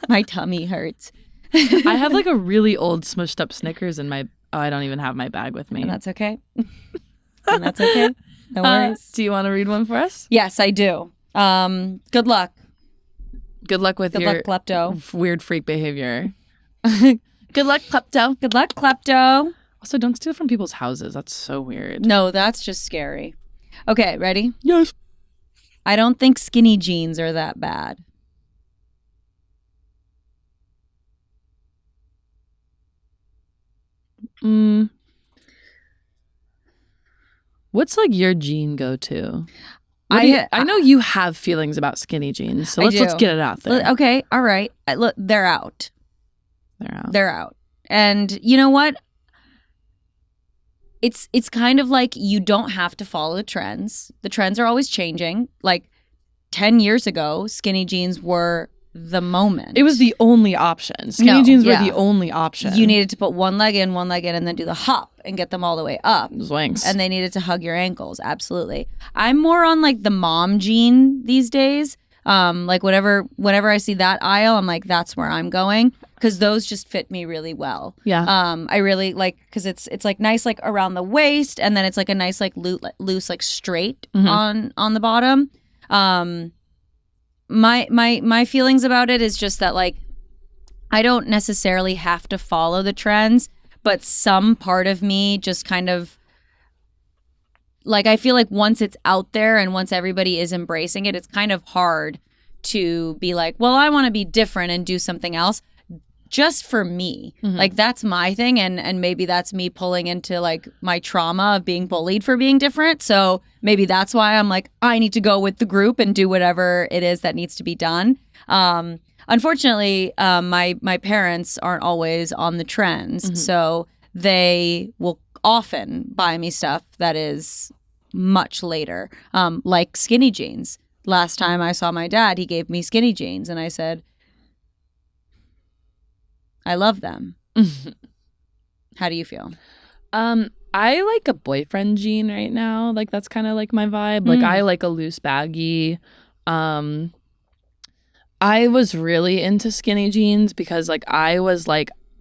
[SPEAKER 1] My tummy hurts.
[SPEAKER 2] I have like a really old smushed up Snickers in my, I don't even have my bag with me.
[SPEAKER 1] And that's okay. That's okay. No worries.
[SPEAKER 2] Do you want to read one for us?
[SPEAKER 1] Yes, I do. Good luck.
[SPEAKER 2] Good luck with your
[SPEAKER 1] Klepto.
[SPEAKER 2] Weird freak behavior. Good luck, Klepto.
[SPEAKER 1] Good luck, Klepto.
[SPEAKER 2] Also, don't steal from people's houses. That's so weird.
[SPEAKER 1] No, that's just scary. Okay, ready?
[SPEAKER 2] Yes.
[SPEAKER 1] I don't think skinny jeans are that bad.
[SPEAKER 2] What's like your jean go-to? I know you have feelings about skinny jeans, so let's get it out there.
[SPEAKER 1] Okay, all right. Look, they're out. They're out. And you know what? It's kind of like you don't have to follow the trends. The trends are always changing. Like 10 years ago, skinny jeans were the moment.
[SPEAKER 2] It was the only option. Skinny jeans were the only option.
[SPEAKER 1] You needed to put one leg in, and then do the hop and get them all the way up.
[SPEAKER 2] Zwinks.
[SPEAKER 1] And they needed to hug your ankles. Absolutely. I'm more on like the mom jean these days. Like whenever I see that aisle, I'm like, that's where I'm going. Because those just fit me really well.
[SPEAKER 2] Yeah.
[SPEAKER 1] I really like, because it's like nice like around the waist, and then it's like a nice like loose like straight on the bottom. My feelings about it is just that like I don't necessarily have to follow the trends, but some part of me just kind of like, I feel like once it's out there and once everybody is embracing it, it's kind of hard to be like, well, I want to be different and do something else. Just for me. Like that's my thing, and maybe that's me pulling into like my trauma of being bullied for being different. So maybe that's why I'm like, I need to go with the group and do whatever it is that needs to be done. Unfortunately, my parents aren't always on the trends, so they will often buy me stuff that is much later, like skinny jeans. Last time I saw my dad, he gave me skinny jeans, and I said, I love them. How do you feel?
[SPEAKER 2] I like a boyfriend jean right now. Like that's kind of like my vibe. Like I like a loose baggy. I was really into skinny jeans because like I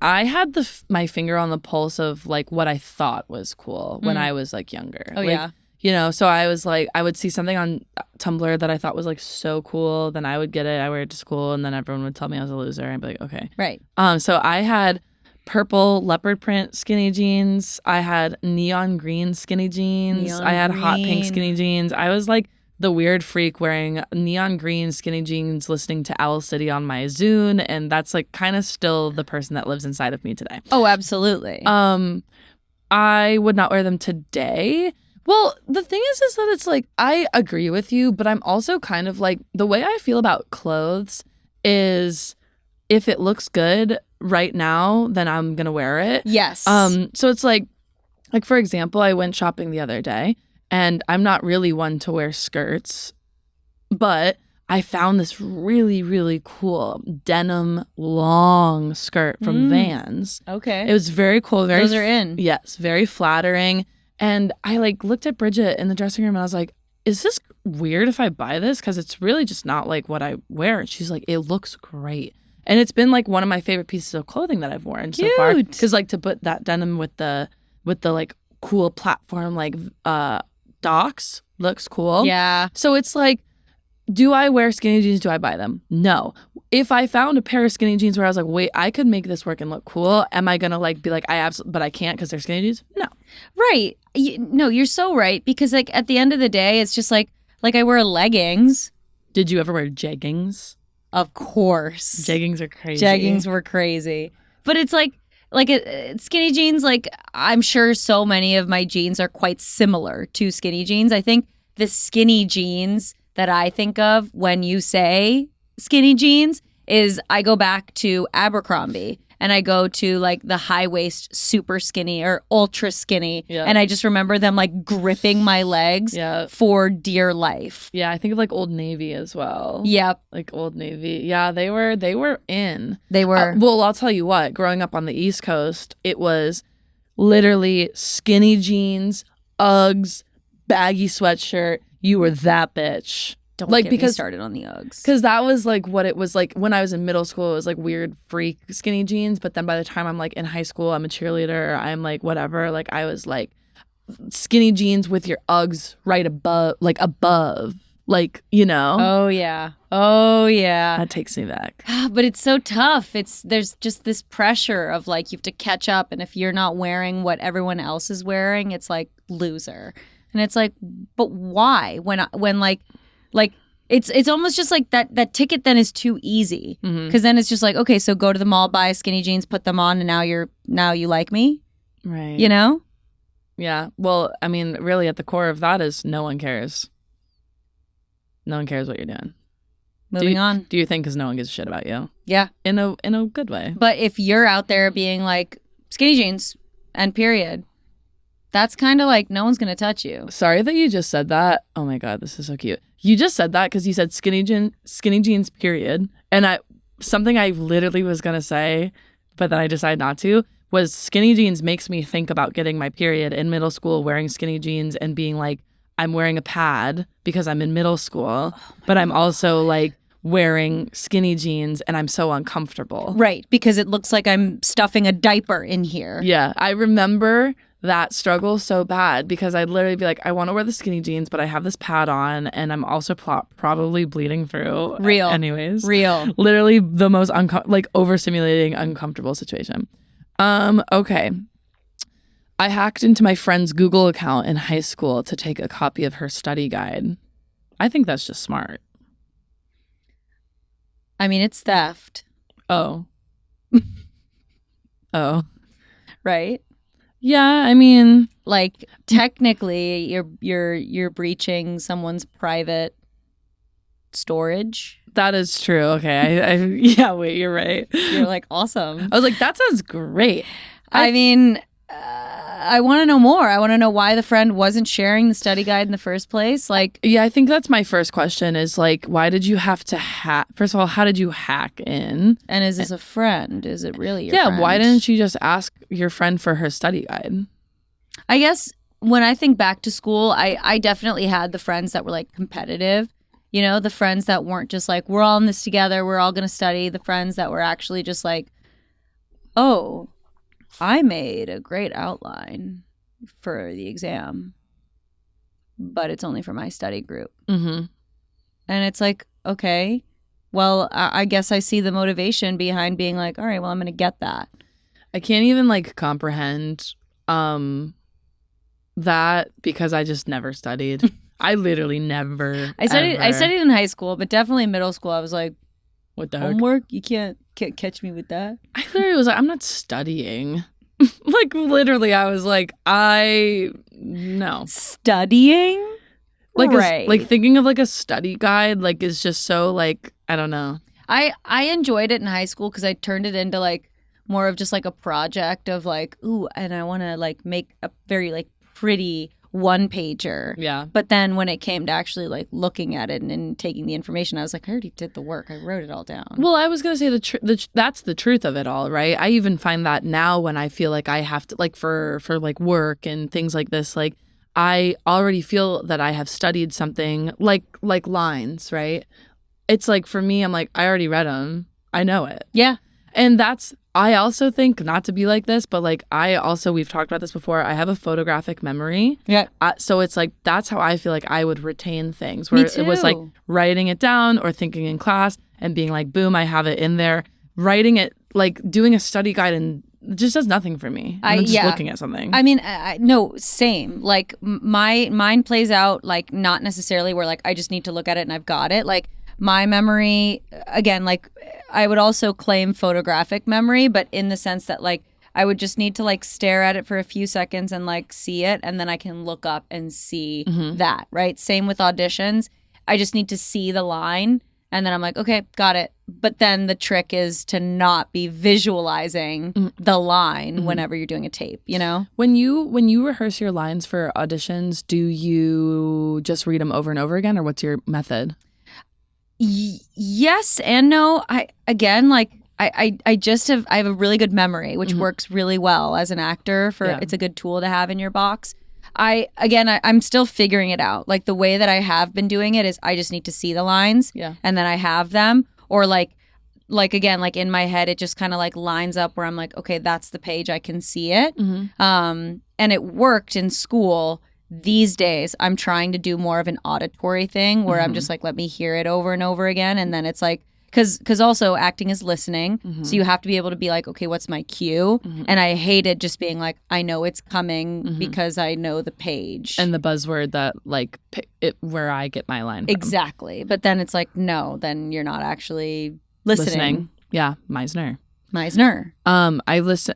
[SPEAKER 2] had my finger on the pulse of like what I thought was cool when I was like younger.
[SPEAKER 1] Oh,
[SPEAKER 2] like,
[SPEAKER 1] yeah.
[SPEAKER 2] You know, so I was like, I would see something on Tumblr that I thought was like so cool. Then I would get it. I wear it to school, and then everyone would tell me I was a loser. I'd be like, okay.
[SPEAKER 1] Right.
[SPEAKER 2] So I had purple leopard print skinny jeans. I had neon green skinny jeans. I had hot pink skinny jeans. I was like the weird freak wearing neon green skinny jeans, listening to Owl City on my Zune, and that's like kind of still the person that lives inside of me today.
[SPEAKER 1] Oh, absolutely.
[SPEAKER 2] I would not wear them today. Well, the thing is that it's like, I agree with you, but I'm also kind of like, the way I feel about clothes is if it looks good right now, then I'm going to wear it.
[SPEAKER 1] Yes.
[SPEAKER 2] So it's like for example, I went shopping the other day, and I'm not really one to wear skirts, but I found this really, really cool denim long skirt from Vans.
[SPEAKER 1] Okay.
[SPEAKER 2] It was very cool.
[SPEAKER 1] Those are in.
[SPEAKER 2] Yes, very flattering. And I like looked at Bridget in the dressing room, and I was like, is this weird if I buy this? Because it's really just not like what I wear. And she's like, it looks great. And it's been like one of my favorite pieces of clothing that I've worn so far. Because like to put that denim with the like cool platform like docks looks cool.
[SPEAKER 1] Yeah.
[SPEAKER 2] So it's like, do I wear skinny jeans? Do I buy them? No. If I found a pair of skinny jeans where I was like, wait, I could make this work and look cool, am I gonna like be like, but I can't because they're skinny jeans? No.
[SPEAKER 1] Right. No, you're so right, because like at the end of the day, it's just like I wear leggings.
[SPEAKER 2] Did you ever wear jeggings?
[SPEAKER 1] Of course.
[SPEAKER 2] Jeggings are crazy.
[SPEAKER 1] Jeggings were crazy. But it's like skinny jeans, like I'm sure so many of my jeans are quite similar to skinny jeans. I think the skinny jeans that I think of when you say skinny jeans is I go back to Abercrombie and I go to like the high waist super skinny or ultra skinny. Yeah. And I just remember them like gripping my legs for dear life.
[SPEAKER 2] Yeah, I think of like Old Navy as well.
[SPEAKER 1] Yep.
[SPEAKER 2] Like Old Navy. Yeah, they were in.
[SPEAKER 1] They were.
[SPEAKER 2] Well, I'll tell you what, growing up on the East Coast, it was literally skinny jeans, Uggs, baggy sweatshirt. You were that bitch.
[SPEAKER 1] Don't like, get me started on the Uggs.
[SPEAKER 2] Because that was like what it was like when I was in middle school. It was like weird freak skinny jeans. But then by the time I'm like in high school, I'm a cheerleader. I'm like whatever. Like I was like skinny jeans with your Uggs right above. Like, you know.
[SPEAKER 1] Oh, yeah. Oh, yeah.
[SPEAKER 2] That takes me back.
[SPEAKER 1] But it's so tough. There's just this pressure of like you have to catch up. And if you're not wearing what everyone else is wearing, it's like loser. And it's like, but why? When it's almost just like that ticket then is too easy. Because then it's just like, okay, so go to the mall, buy skinny jeans, put them on, and now you like me?
[SPEAKER 2] Right.
[SPEAKER 1] You know?
[SPEAKER 2] Yeah. Well, I mean, really at the core of that is no one cares. No one cares what you're doing.
[SPEAKER 1] Moving on.
[SPEAKER 2] Do you think because no one gives a shit about you?
[SPEAKER 1] Yeah.
[SPEAKER 2] In a good way.
[SPEAKER 1] But if you're out there being like, skinny jeans, and period, that's kind of like no one's going to touch you.
[SPEAKER 2] Sorry that you just said that. Oh my God, this is so cute. You just said that because you said skinny jeans, period. And something I literally was going to say, but then I decided not to, was skinny jeans makes me think about getting my period in middle school, wearing skinny jeans and being like, I'm wearing a pad because I'm in middle school, but I'm also like wearing skinny jeans and I'm so uncomfortable.
[SPEAKER 1] Right, because it looks like I'm stuffing a diaper in here.
[SPEAKER 2] Yeah, I remember that struggle so bad because I'd literally be like, I want to wear the skinny jeans, but I have this pad on and I'm also probably bleeding through.
[SPEAKER 1] Real.
[SPEAKER 2] Anyways.
[SPEAKER 1] Real.
[SPEAKER 2] Literally the most overstimulating, uncomfortable situation. Okay. I hacked into my friend's Google account in high school to take a copy of her study guide. I think that's just smart.
[SPEAKER 1] I mean, it's theft.
[SPEAKER 2] Oh. Oh.
[SPEAKER 1] Right?
[SPEAKER 2] Yeah, I mean,
[SPEAKER 1] like technically you're breaching someone's private storage.
[SPEAKER 2] That is true. Okay. Yeah, wait, you're right.
[SPEAKER 1] You're like, awesome.
[SPEAKER 2] I was like, that sounds great.
[SPEAKER 1] I mean, I want to know more. I want to know why the friend wasn't sharing the study guide in the first place. Like,
[SPEAKER 2] yeah, I think that's my first question is like, why did you have to hack? First of all, how did you hack in?
[SPEAKER 1] And is this a friend? Is it really your friend?
[SPEAKER 2] Yeah, why didn't you just ask your friend for her study guide?
[SPEAKER 1] I guess when I think back to school, I definitely had the friends that were like competitive. You know, the friends that weren't just like, we're all in this together, we're all going to study. The friends that were actually just like, oh, I made a great outline for the exam, but it's only for my study group.
[SPEAKER 2] Mm-hmm.
[SPEAKER 1] And it's like, okay, well, I guess I see the motivation behind being like, all right, well, I'm going to get that.
[SPEAKER 2] I can't even like comprehend that because I just never studied. I literally never.
[SPEAKER 1] I studied in high school, but definitely in middle school, I was like,
[SPEAKER 2] what the heck?
[SPEAKER 1] Homework? You can't catch me with that.
[SPEAKER 2] I literally was like, I'm not studying. Like, literally, I was like, no.
[SPEAKER 1] Studying?
[SPEAKER 2] Like,
[SPEAKER 1] right.
[SPEAKER 2] Like, thinking of, like, a study guide, like, is just so, like, I don't know.
[SPEAKER 1] I enjoyed it in high school because I turned it into, like, more of just, like, a project of, like, ooh, and I want to, like, make a very, like, pretty one-pager.
[SPEAKER 2] Yeah.
[SPEAKER 1] But then when it came to actually like looking at it and taking the information, I was like, I already did the work. I wrote it all down.
[SPEAKER 2] Well, I was going to say that's the truth of it all, right? I even find that now when I feel like I have to, like for like work and things like this, like I already feel that I have studied something like lines, right? It's like for me, I'm like, I already read them. I know it.
[SPEAKER 1] Yeah.
[SPEAKER 2] And I also think, not to be like this, but like we've talked about this before, I have a photographic memory.
[SPEAKER 1] Yeah.
[SPEAKER 2] So it's like, that's how I feel like I would retain things. Where it was like writing it down or thinking in class and being like, boom, I have it in there. Writing it, like doing a study guide, and it just does nothing for me. I'm just looking at something.
[SPEAKER 1] I mean, no, same. Like mine plays out like not necessarily where like I just need to look at it and I've got it. Like my memory, again, like I would also claim photographic memory, but in the sense that like I would just need to like stare at it for a few seconds and like see it, and then I can look up and see that, right? Same with auditions. I just need to see the line, and then I'm like, okay, got it. But then the trick is to not be visualizing the line whenever you're doing a tape, you know?
[SPEAKER 2] When you rehearse your lines for auditions, do you just read them over and over again, or what's your method?
[SPEAKER 1] Yes and no. I have a really good memory, which works really well as an actor. It's a good tool to have in your box. I'm still figuring it out. Like the way that I have been doing it is I just need to see the lines, and then I have them, or like again, like in my head, it just kind of like lines up where I'm like, okay, that's the page, I can see it. And it worked in school. These days, I'm trying to do more of an auditory thing where I'm just like, let me hear it over and over again. And then it's like, because also acting is listening. So you have to be able to be like, okay, what's my cue? And I hated just being like, I know it's coming because I know the page.
[SPEAKER 2] And the buzzword that like where I get my line from.
[SPEAKER 1] Exactly. But then it's like, no, then you're not actually listening.
[SPEAKER 2] Yeah, Meisner.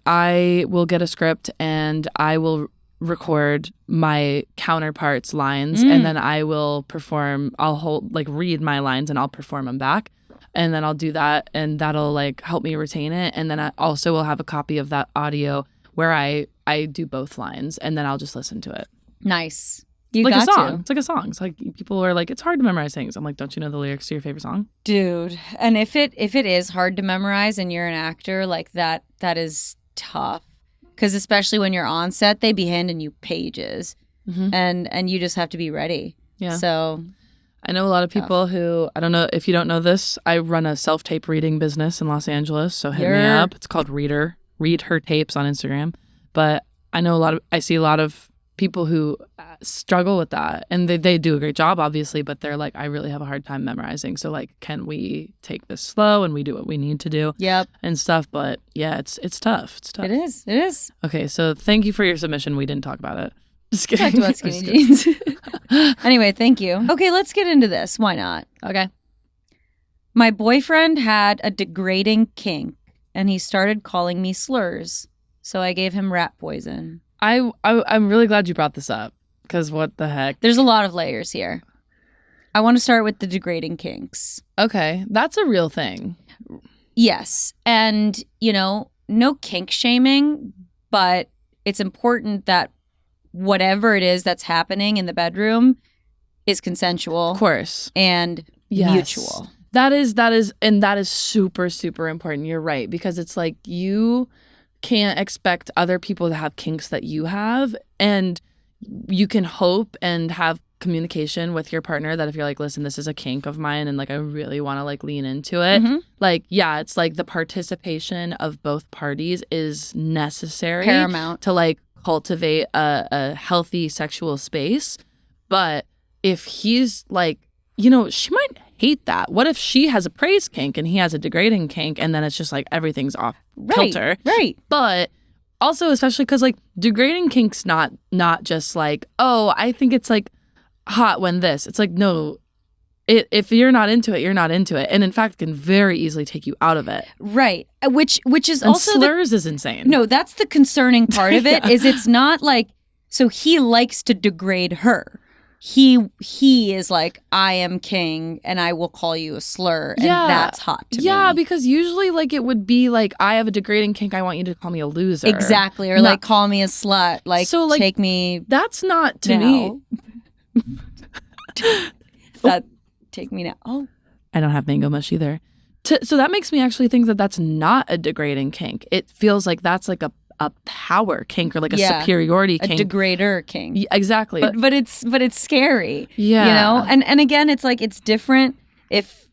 [SPEAKER 1] I
[SPEAKER 2] will get a script and I will record my counterparts' lines, and then I will perform. I'll read my lines and I'll perform them back, and then I'll do that, and that'll like help me retain it. And then I also will have a copy of that audio where I do both lines, and then I'll just listen to it.
[SPEAKER 1] Nice.
[SPEAKER 2] Like a song. It's like a song. It's like people are like, it's hard to memorize things. I'm like, don't you know the lyrics to your favorite song?
[SPEAKER 1] Dude. And if it is hard to memorize and you're an actor, like that is tough. Because especially when you're on set, they be handing you pages, and you just have to be ready. Yeah. So
[SPEAKER 2] I know a lot of people who, I don't know if you don't know this, I run a self-tape reading business in Los Angeles. So hit me up. It's called Reader. Read Her Tapes on Instagram. But I know I see a lot of people who struggle with that, and they do a great job, obviously, but they're like, I really have a hard time memorizing. So like, can we take this slow and we do what we need to do?
[SPEAKER 1] Yep.
[SPEAKER 2] And stuff. But yeah, it's tough. It's tough.
[SPEAKER 1] It is.
[SPEAKER 2] Okay, so thank you for your submission. We didn't talk about it. Just kidding.
[SPEAKER 1] Talked about skinny jeans. Anyway, thank you. Okay, let's get into this. Why not?
[SPEAKER 2] Okay.
[SPEAKER 1] My boyfriend had a degrading kink, and he started calling me slurs. So I gave him rat poison.
[SPEAKER 2] I'm really glad you brought this up, because what the heck?
[SPEAKER 1] There's a lot of layers here. I want to start with the degrading kinks.
[SPEAKER 2] Okay, that's a real thing.
[SPEAKER 1] Yes, and, no kink shaming, but it's important that whatever it is that's happening in the bedroom is consensual.
[SPEAKER 2] Of course.
[SPEAKER 1] And mutual.
[SPEAKER 2] That is super, super important. You're right, because it's like you can't expect other people to have kinks that you have, and you can hope and have communication with your partner that if you're like, listen, this is a kink of mine and like I really want to like lean into it, like, yeah, it's like the participation of both parties is necessary,
[SPEAKER 1] paramount,
[SPEAKER 2] to like cultivate a healthy sexual space. But if he's like, she might hate that. What if she has a praise kink and he has a degrading kink, and then it's just like everything's off kilter?
[SPEAKER 1] Right.
[SPEAKER 2] But also, especially because like degrading kinks not just like, oh, I think it's like hot when this. It's like, no, if you're not into it, you're not into it, and in fact, can very easily take you out of it.
[SPEAKER 1] Right. Which is
[SPEAKER 2] and
[SPEAKER 1] also
[SPEAKER 2] slurs is insane.
[SPEAKER 1] No, that's the concerning part of it. Is it's not like, so he likes to degrade her. He is like, I am king and I will call you a slur, and that's hot to me.
[SPEAKER 2] Yeah, because usually like it would be like, I have a degrading kink, I want you to call me a loser.
[SPEAKER 1] Exactly. Or like, call me a slut. Like, so, like, take me.
[SPEAKER 2] That's not to me.
[SPEAKER 1] Take me now. Oh.
[SPEAKER 2] I don't have mango mush either. So that makes me actually think that that's not a degrading kink. It feels like that's like a power kink, or like a superiority kink.
[SPEAKER 1] A degrader kink.
[SPEAKER 2] Yeah, exactly.
[SPEAKER 1] But it's scary.
[SPEAKER 2] Yeah.
[SPEAKER 1] And again, it's like, it's different if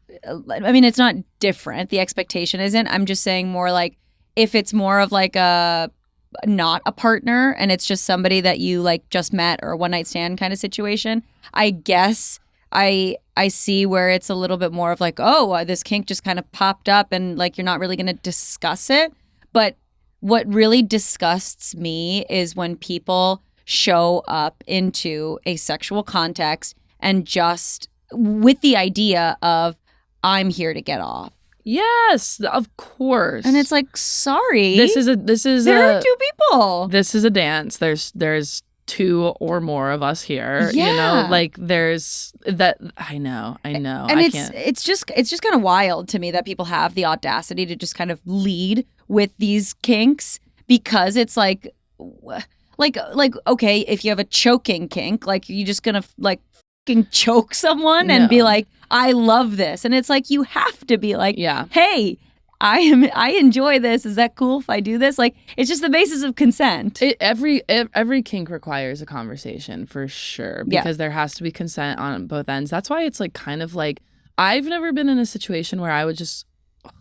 [SPEAKER 1] I mean, it's not different. The expectation isn't. I'm just saying more like if it's more of like not a partner and it's just somebody that you like just met or a one night stand kind of situation, I guess I see where it's a little bit more of like, oh, this kink just kind of popped up and like you're not really going to discuss it. But what really disgusts me is when people show up into a sexual context and just with the idea of I'm here to get off.
[SPEAKER 2] Yes, of course.
[SPEAKER 1] And it's like, sorry.
[SPEAKER 2] There
[SPEAKER 1] are two people.
[SPEAKER 2] This is a dance. There's two or more of us here.
[SPEAKER 1] Yeah.
[SPEAKER 2] You know, like there's that. I know.
[SPEAKER 1] And
[SPEAKER 2] I can't.
[SPEAKER 1] It's just kind of wild to me that people have the audacity to just kind of lead with these kinks because it's like okay, if you have a choking kink, like you just gonna like fucking choke someone and be like, I love this. And it's like, you have to be like, hey, I enjoy this. Is that cool if I do this? Like, it's just the basis of consent.
[SPEAKER 2] Every kink requires a conversation for sure because there has to be consent on both ends. That's why it's like kind of like, I've never been in a situation where I was just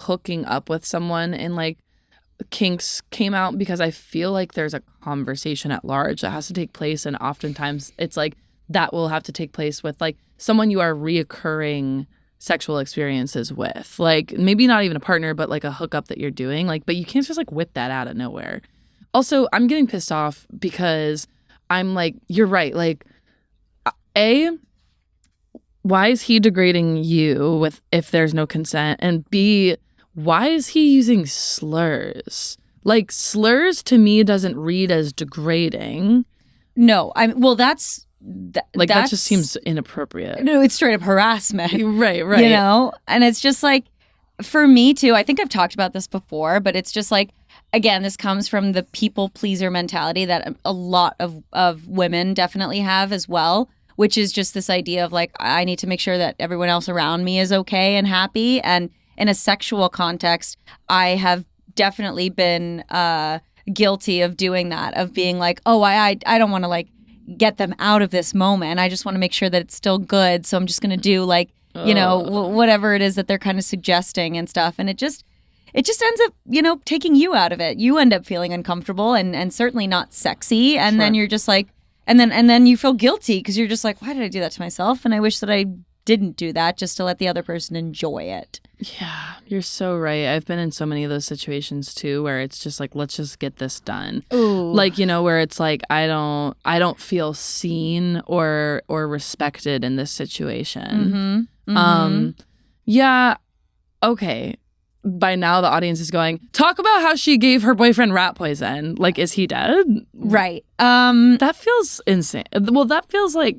[SPEAKER 2] hooking up with someone and like kinks came out because I feel like there's a conversation at large that has to take place. And oftentimes it's like, that will have to take place with like someone you are reoccurring sexual experiences with, like maybe not even a partner, but like a hookup that you're doing, like, but you can't just like whip that out of nowhere. Also, I'm getting pissed off because I'm like, you're right. Like, why is he degrading you with if there's no consent? And B, why is he using slurs? Like slurs to me doesn't read as degrading.
[SPEAKER 1] No, that's
[SPEAKER 2] that just seems inappropriate.
[SPEAKER 1] No, it's straight up harassment.
[SPEAKER 2] Right.
[SPEAKER 1] You know? And it's just like, for me too, I think I've talked about this before, but it's just like, again, this comes from the people pleaser mentality that a lot of women definitely have as well, which is just this idea of like, I need to make sure that everyone else around me is okay and happy. And in a sexual context, I have definitely been guilty of doing that, of being like, oh, I don't want to like get them out of this moment. I just want to make sure that it's still good. So I'm just going to do like, you know, whatever it is that they're kind of suggesting and stuff. And it just ends up, you know, taking you out of it. You end up feeling uncomfortable and certainly not sexy. And then you're just like, and then you feel guilty because you're just like, why did I do that to myself? And I wish that I didn't do that just to let the other person enjoy it.
[SPEAKER 2] Yeah, you're so right. I've been in so many of those situations too where it's just like, let's just get this done.
[SPEAKER 1] Ooh.
[SPEAKER 2] Like, you know, where it's like I don't feel seen or respected in this situation. Yeah, okay. By now the audience is going, talk about how she gave her boyfriend rat poison. Like, is he dead?
[SPEAKER 1] Right.
[SPEAKER 2] That feels insane. Well, that feels like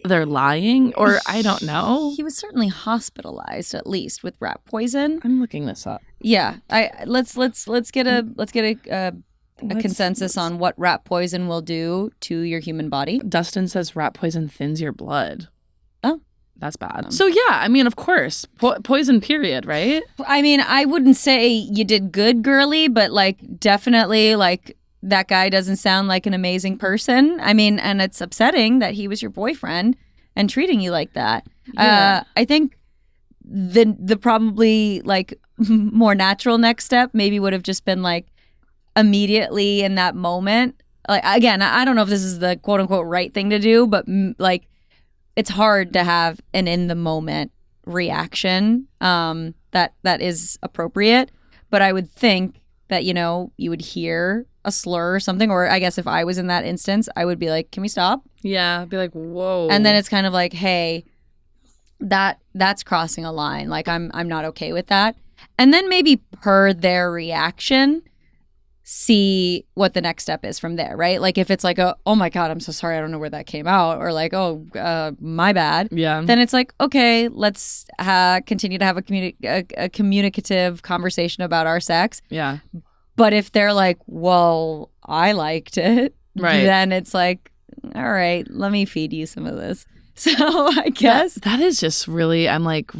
[SPEAKER 2] they're lying, or I don't know.
[SPEAKER 1] He was certainly hospitalized, at least with rat poison.
[SPEAKER 2] I'm looking this up.
[SPEAKER 1] Yeah, let's get a consensus on what rat poison will do to your human body.
[SPEAKER 2] Dustin says rat poison thins your blood.
[SPEAKER 1] Oh,
[SPEAKER 2] that's bad. So yeah, I mean, of course, poison. Period. Right?
[SPEAKER 1] I mean, I wouldn't say you did good, girly, but like definitely like. That guy doesn't sound like an amazing person. I mean, and it's upsetting that he was your boyfriend and treating you like that. Yeah. I think the probably like more natural next step maybe would have just been like immediately in that moment. Like, again, I don't know if this is the quote unquote right thing to do, but like it's hard to have an in the moment reaction that is appropriate. But I would think that, you know, you would hear a slur or something, or I guess if I was in that instance, I would be like, can we stop?
[SPEAKER 2] Yeah, be like, whoa.
[SPEAKER 1] And then it's kind of like, hey, that's crossing a line. Like, I'm not okay with that. And then maybe per their reaction, see what the next step is from there, right? Like if it's like, oh my God, I'm so sorry, I don't know where that came out, or like, oh, my bad.
[SPEAKER 2] Yeah.
[SPEAKER 1] Then it's like, okay, let's continue to have a communicative conversation about our sex.
[SPEAKER 2] Yeah.
[SPEAKER 1] But if they're like, well, I liked it,
[SPEAKER 2] right,
[SPEAKER 1] then it's like, all right, let me feed you some of this. So I guess
[SPEAKER 2] that is just really, I'm like,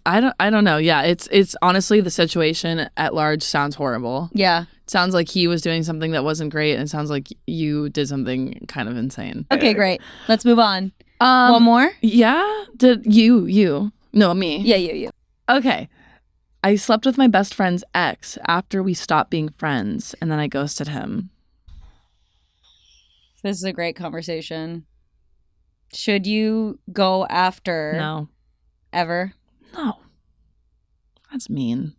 [SPEAKER 2] I don't know. Yeah, it's honestly, the situation at large sounds horrible.
[SPEAKER 1] Yeah.
[SPEAKER 2] It sounds like he was doing something that wasn't great, and it sounds like you did something kind of insane.
[SPEAKER 1] Okay, great. Let's move on. One more?
[SPEAKER 2] Yeah. Did you? No, me.
[SPEAKER 1] Yeah, you.
[SPEAKER 2] Okay. I slept with my best friend's ex after we stopped being friends, and then I ghosted him.
[SPEAKER 1] This is a great conversation. Should you go after?
[SPEAKER 2] No.
[SPEAKER 1] Ever?
[SPEAKER 2] No. That's mean.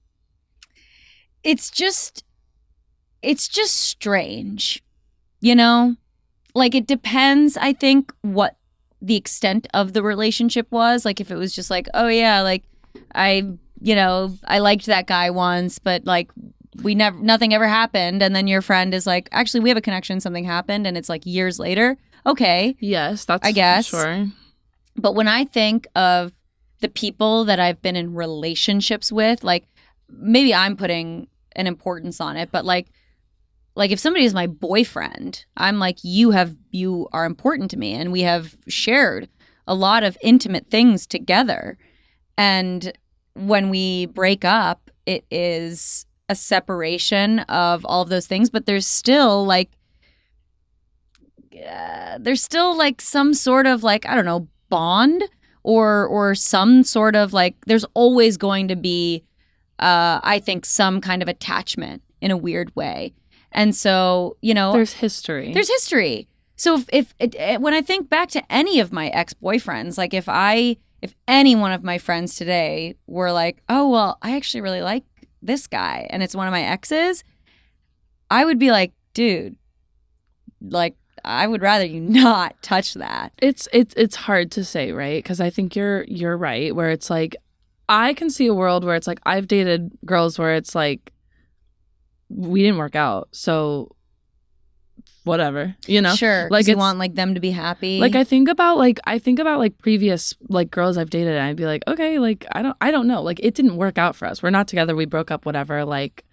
[SPEAKER 1] It's just strange, you know? Like, it depends, I think, what the extent of the relationship was. Like, if it was just like, oh yeah, like I liked that guy once, but like nothing ever happened, and then your friend is like, actually we have a connection, something happened, and it's like years later. Okay.
[SPEAKER 2] Yes, that's,
[SPEAKER 1] I guess.
[SPEAKER 2] Sure.
[SPEAKER 1] But when I think of the people that I've been in relationships with, like, maybe I'm putting an importance on it, but like if somebody is my boyfriend, I'm like, you are important to me, and we have shared a lot of intimate things together. And when we break up, it is a separation of all of those things, but there's still like some sort of like, I don't know, bond or some sort of like, there's always going to be I think some kind of attachment in a weird way. And so,
[SPEAKER 2] there's history.
[SPEAKER 1] So if when I think back to any of my ex-boyfriends, like if any one of my friends today were like, oh, well, I actually really like this guy, and it's one of my exes, I would be like, dude, like, I would rather you not touch that.
[SPEAKER 2] It's hard to say, right? Because I think you're right, where it's like, I can see a world where it's like, I've dated girls where it's like, we didn't work out, so whatever,
[SPEAKER 1] Sure, like you want like them to be happy.
[SPEAKER 2] Like I think about previous like girls I've dated, and I'd be like, okay, like I don't know, like it didn't work out for us, we're not together, we broke up, whatever, like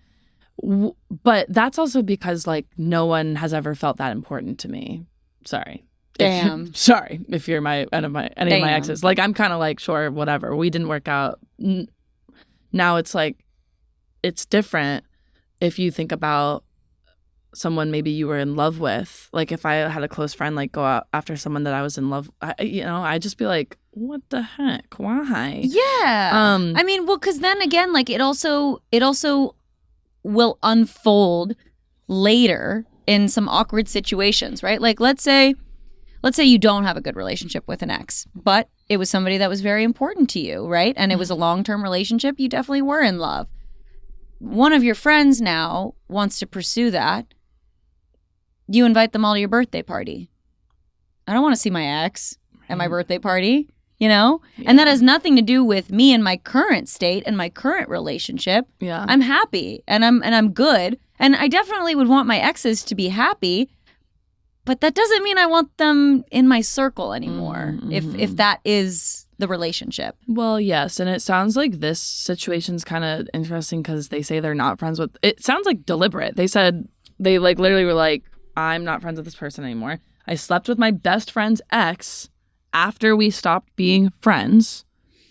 [SPEAKER 2] but that's also because like no one has ever felt that important to me. Sorry.
[SPEAKER 1] Damn.
[SPEAKER 2] Sorry if you're any of my exes. Like I'm kind of like, sure, whatever, we didn't work out. Now it's like, it's different if you think about someone maybe you were in love with. Like if I had a close friend like go out after someone that I was in love, I'd just be like, what the heck? Why?
[SPEAKER 1] Yeah. I mean, well, because then again, like it also will unfold later in some awkward situations, right? Like let's say you don't have a good relationship with an ex, but it was somebody that was very important to you, right? And it was a long-term relationship. You definitely were in love. One of your friends now wants to pursue that. You invite them all to your birthday party. I don't want to see my ex at my birthday party, Yeah. And that has nothing to do with me and my current state and my current relationship.
[SPEAKER 2] Yeah.
[SPEAKER 1] I'm happy and I'm good. And I definitely would want my exes to be happy, but that doesn't mean I want them in my circle anymore.
[SPEAKER 2] Mm-hmm.
[SPEAKER 1] If that is the relationship.
[SPEAKER 2] Well, yes, and it sounds like this situation's kind of interesting because they say they're not friends with. It sounds like deliberate. They said they like literally were like, I'm not friends with this person anymore. I slept with my best friend's ex after we stopped being friends,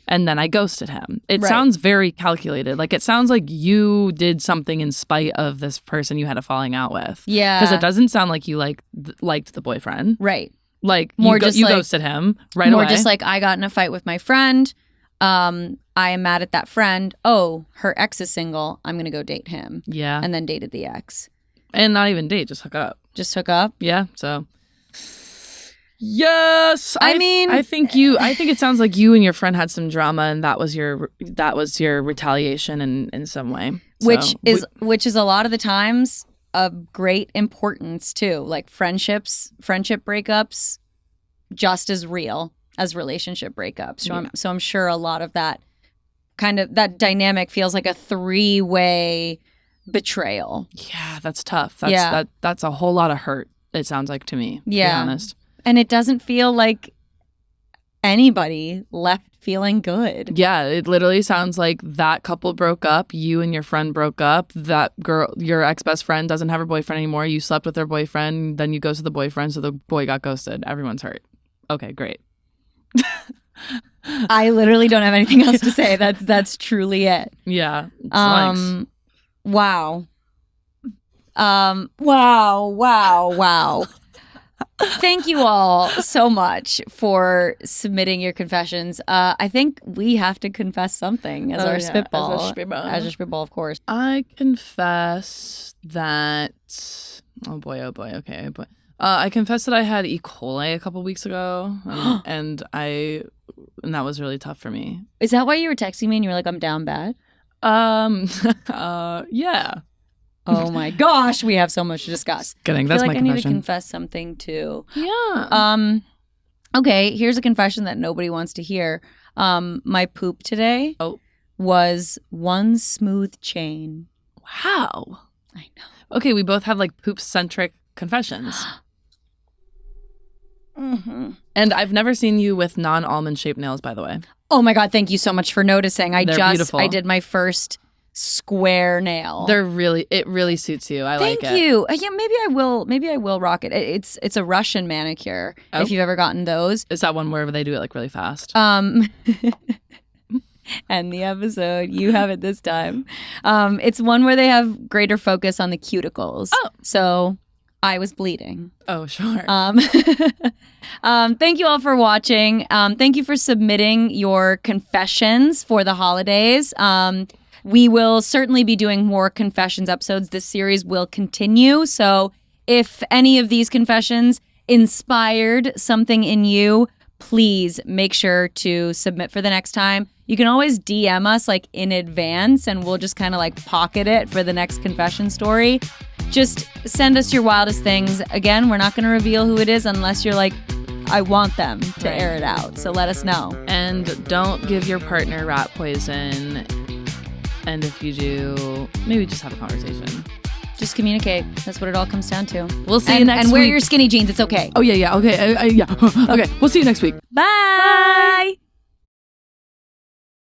[SPEAKER 2] and then I ghosted him. It sounds very calculated. Like it sounds like you did something in spite of this person you had a falling out with.
[SPEAKER 1] Yeah,
[SPEAKER 2] because it doesn't sound like you liked the boyfriend.
[SPEAKER 1] Right.
[SPEAKER 2] Like
[SPEAKER 1] more
[SPEAKER 2] you ghosted him right away.
[SPEAKER 1] More just like, I got in a fight with my friend. I am mad at that friend. Oh, her ex is single. I'm going to go date him.
[SPEAKER 2] Yeah.
[SPEAKER 1] And then dated the ex.
[SPEAKER 2] And not even date, just hook up.
[SPEAKER 1] Just hook up?
[SPEAKER 2] Yeah, so. Yes.
[SPEAKER 1] I mean,
[SPEAKER 2] I think it sounds like you and your friend had some drama, and that was your retaliation in some way.
[SPEAKER 1] Which is a lot of the times of great importance too. Like friendship breakups, just as real as relationship breakups. So I'm sure a lot of that that dynamic feels like a 3-way betrayal.
[SPEAKER 2] Yeah, that's tough. That's a whole lot of hurt. It sounds like to me. Yeah, to be honest.
[SPEAKER 1] And it doesn't feel like anybody left feeling good.
[SPEAKER 2] Yeah, it literally sounds like that couple broke up. You and your friend broke up. That girl, your ex-best friend, doesn't have her boyfriend anymore. You slept with her boyfriend. Then you go to the boyfriend, so the boy got ghosted. Everyone's hurt. Okay, great.
[SPEAKER 1] I literally don't have anything else to say. That's truly it.
[SPEAKER 2] Yeah.
[SPEAKER 1] Wow. Wow. Thank you all so much for submitting your confessions. I think we have to confess something as our spitball. As a spitball, of course.
[SPEAKER 2] I confess that... Oh boy, okay, boy. I confess that I had E. coli a couple weeks ago, and that was really tough for me.
[SPEAKER 1] Is that why you were texting me and you were like, I'm down bad?
[SPEAKER 2] Yeah.
[SPEAKER 1] Oh my gosh, we have so much to discuss.
[SPEAKER 2] Kidding, that's my confession.
[SPEAKER 1] I need to confess something too.
[SPEAKER 2] Yeah.
[SPEAKER 1] Okay, here's a confession that nobody wants to hear. My poop today was one smooth chain.
[SPEAKER 2] Wow.
[SPEAKER 1] I know.
[SPEAKER 2] Okay, we both have like poop-centric confessions.
[SPEAKER 1] Mm-hmm.
[SPEAKER 2] And I've never seen you with non-almond shaped nails, by the way.
[SPEAKER 1] Oh my God, thank you so much for noticing.
[SPEAKER 2] They're beautiful.
[SPEAKER 1] I did my first square nail.
[SPEAKER 2] It really suits you. I like it.
[SPEAKER 1] Thank you. Yeah, maybe I will rock it. It's a Russian manicure.
[SPEAKER 2] Oh.
[SPEAKER 1] If you've ever gotten those.
[SPEAKER 2] Is that one where they do it like really fast?
[SPEAKER 1] End the episode. You have it this time. It's one where they have greater focus on the cuticles.
[SPEAKER 2] Oh.
[SPEAKER 1] So I was bleeding.
[SPEAKER 2] Oh, sure.
[SPEAKER 1] Thank you all for watching. Thank you for submitting your confessions for the holidays. We will certainly be doing more confessions episodes. This series will continue. So if any of these confessions inspired something in you, please make sure to submit for the next time. You can always DM us like in advance and we'll just kind of like pocket it for the next confession story. Just send us your wildest things. Again, we're not going to reveal who it is unless you're like, I want them to air it out. So let us know.
[SPEAKER 2] And don't give your partner rat poison. And if you do, maybe just have a conversation.
[SPEAKER 1] Just communicate. That's what it all comes down to.
[SPEAKER 2] We'll see you next week.
[SPEAKER 1] And wear your skinny jeans. It's okay.
[SPEAKER 2] Oh, yeah. Okay. Yeah. Okay. We'll see you next week.
[SPEAKER 1] Bye.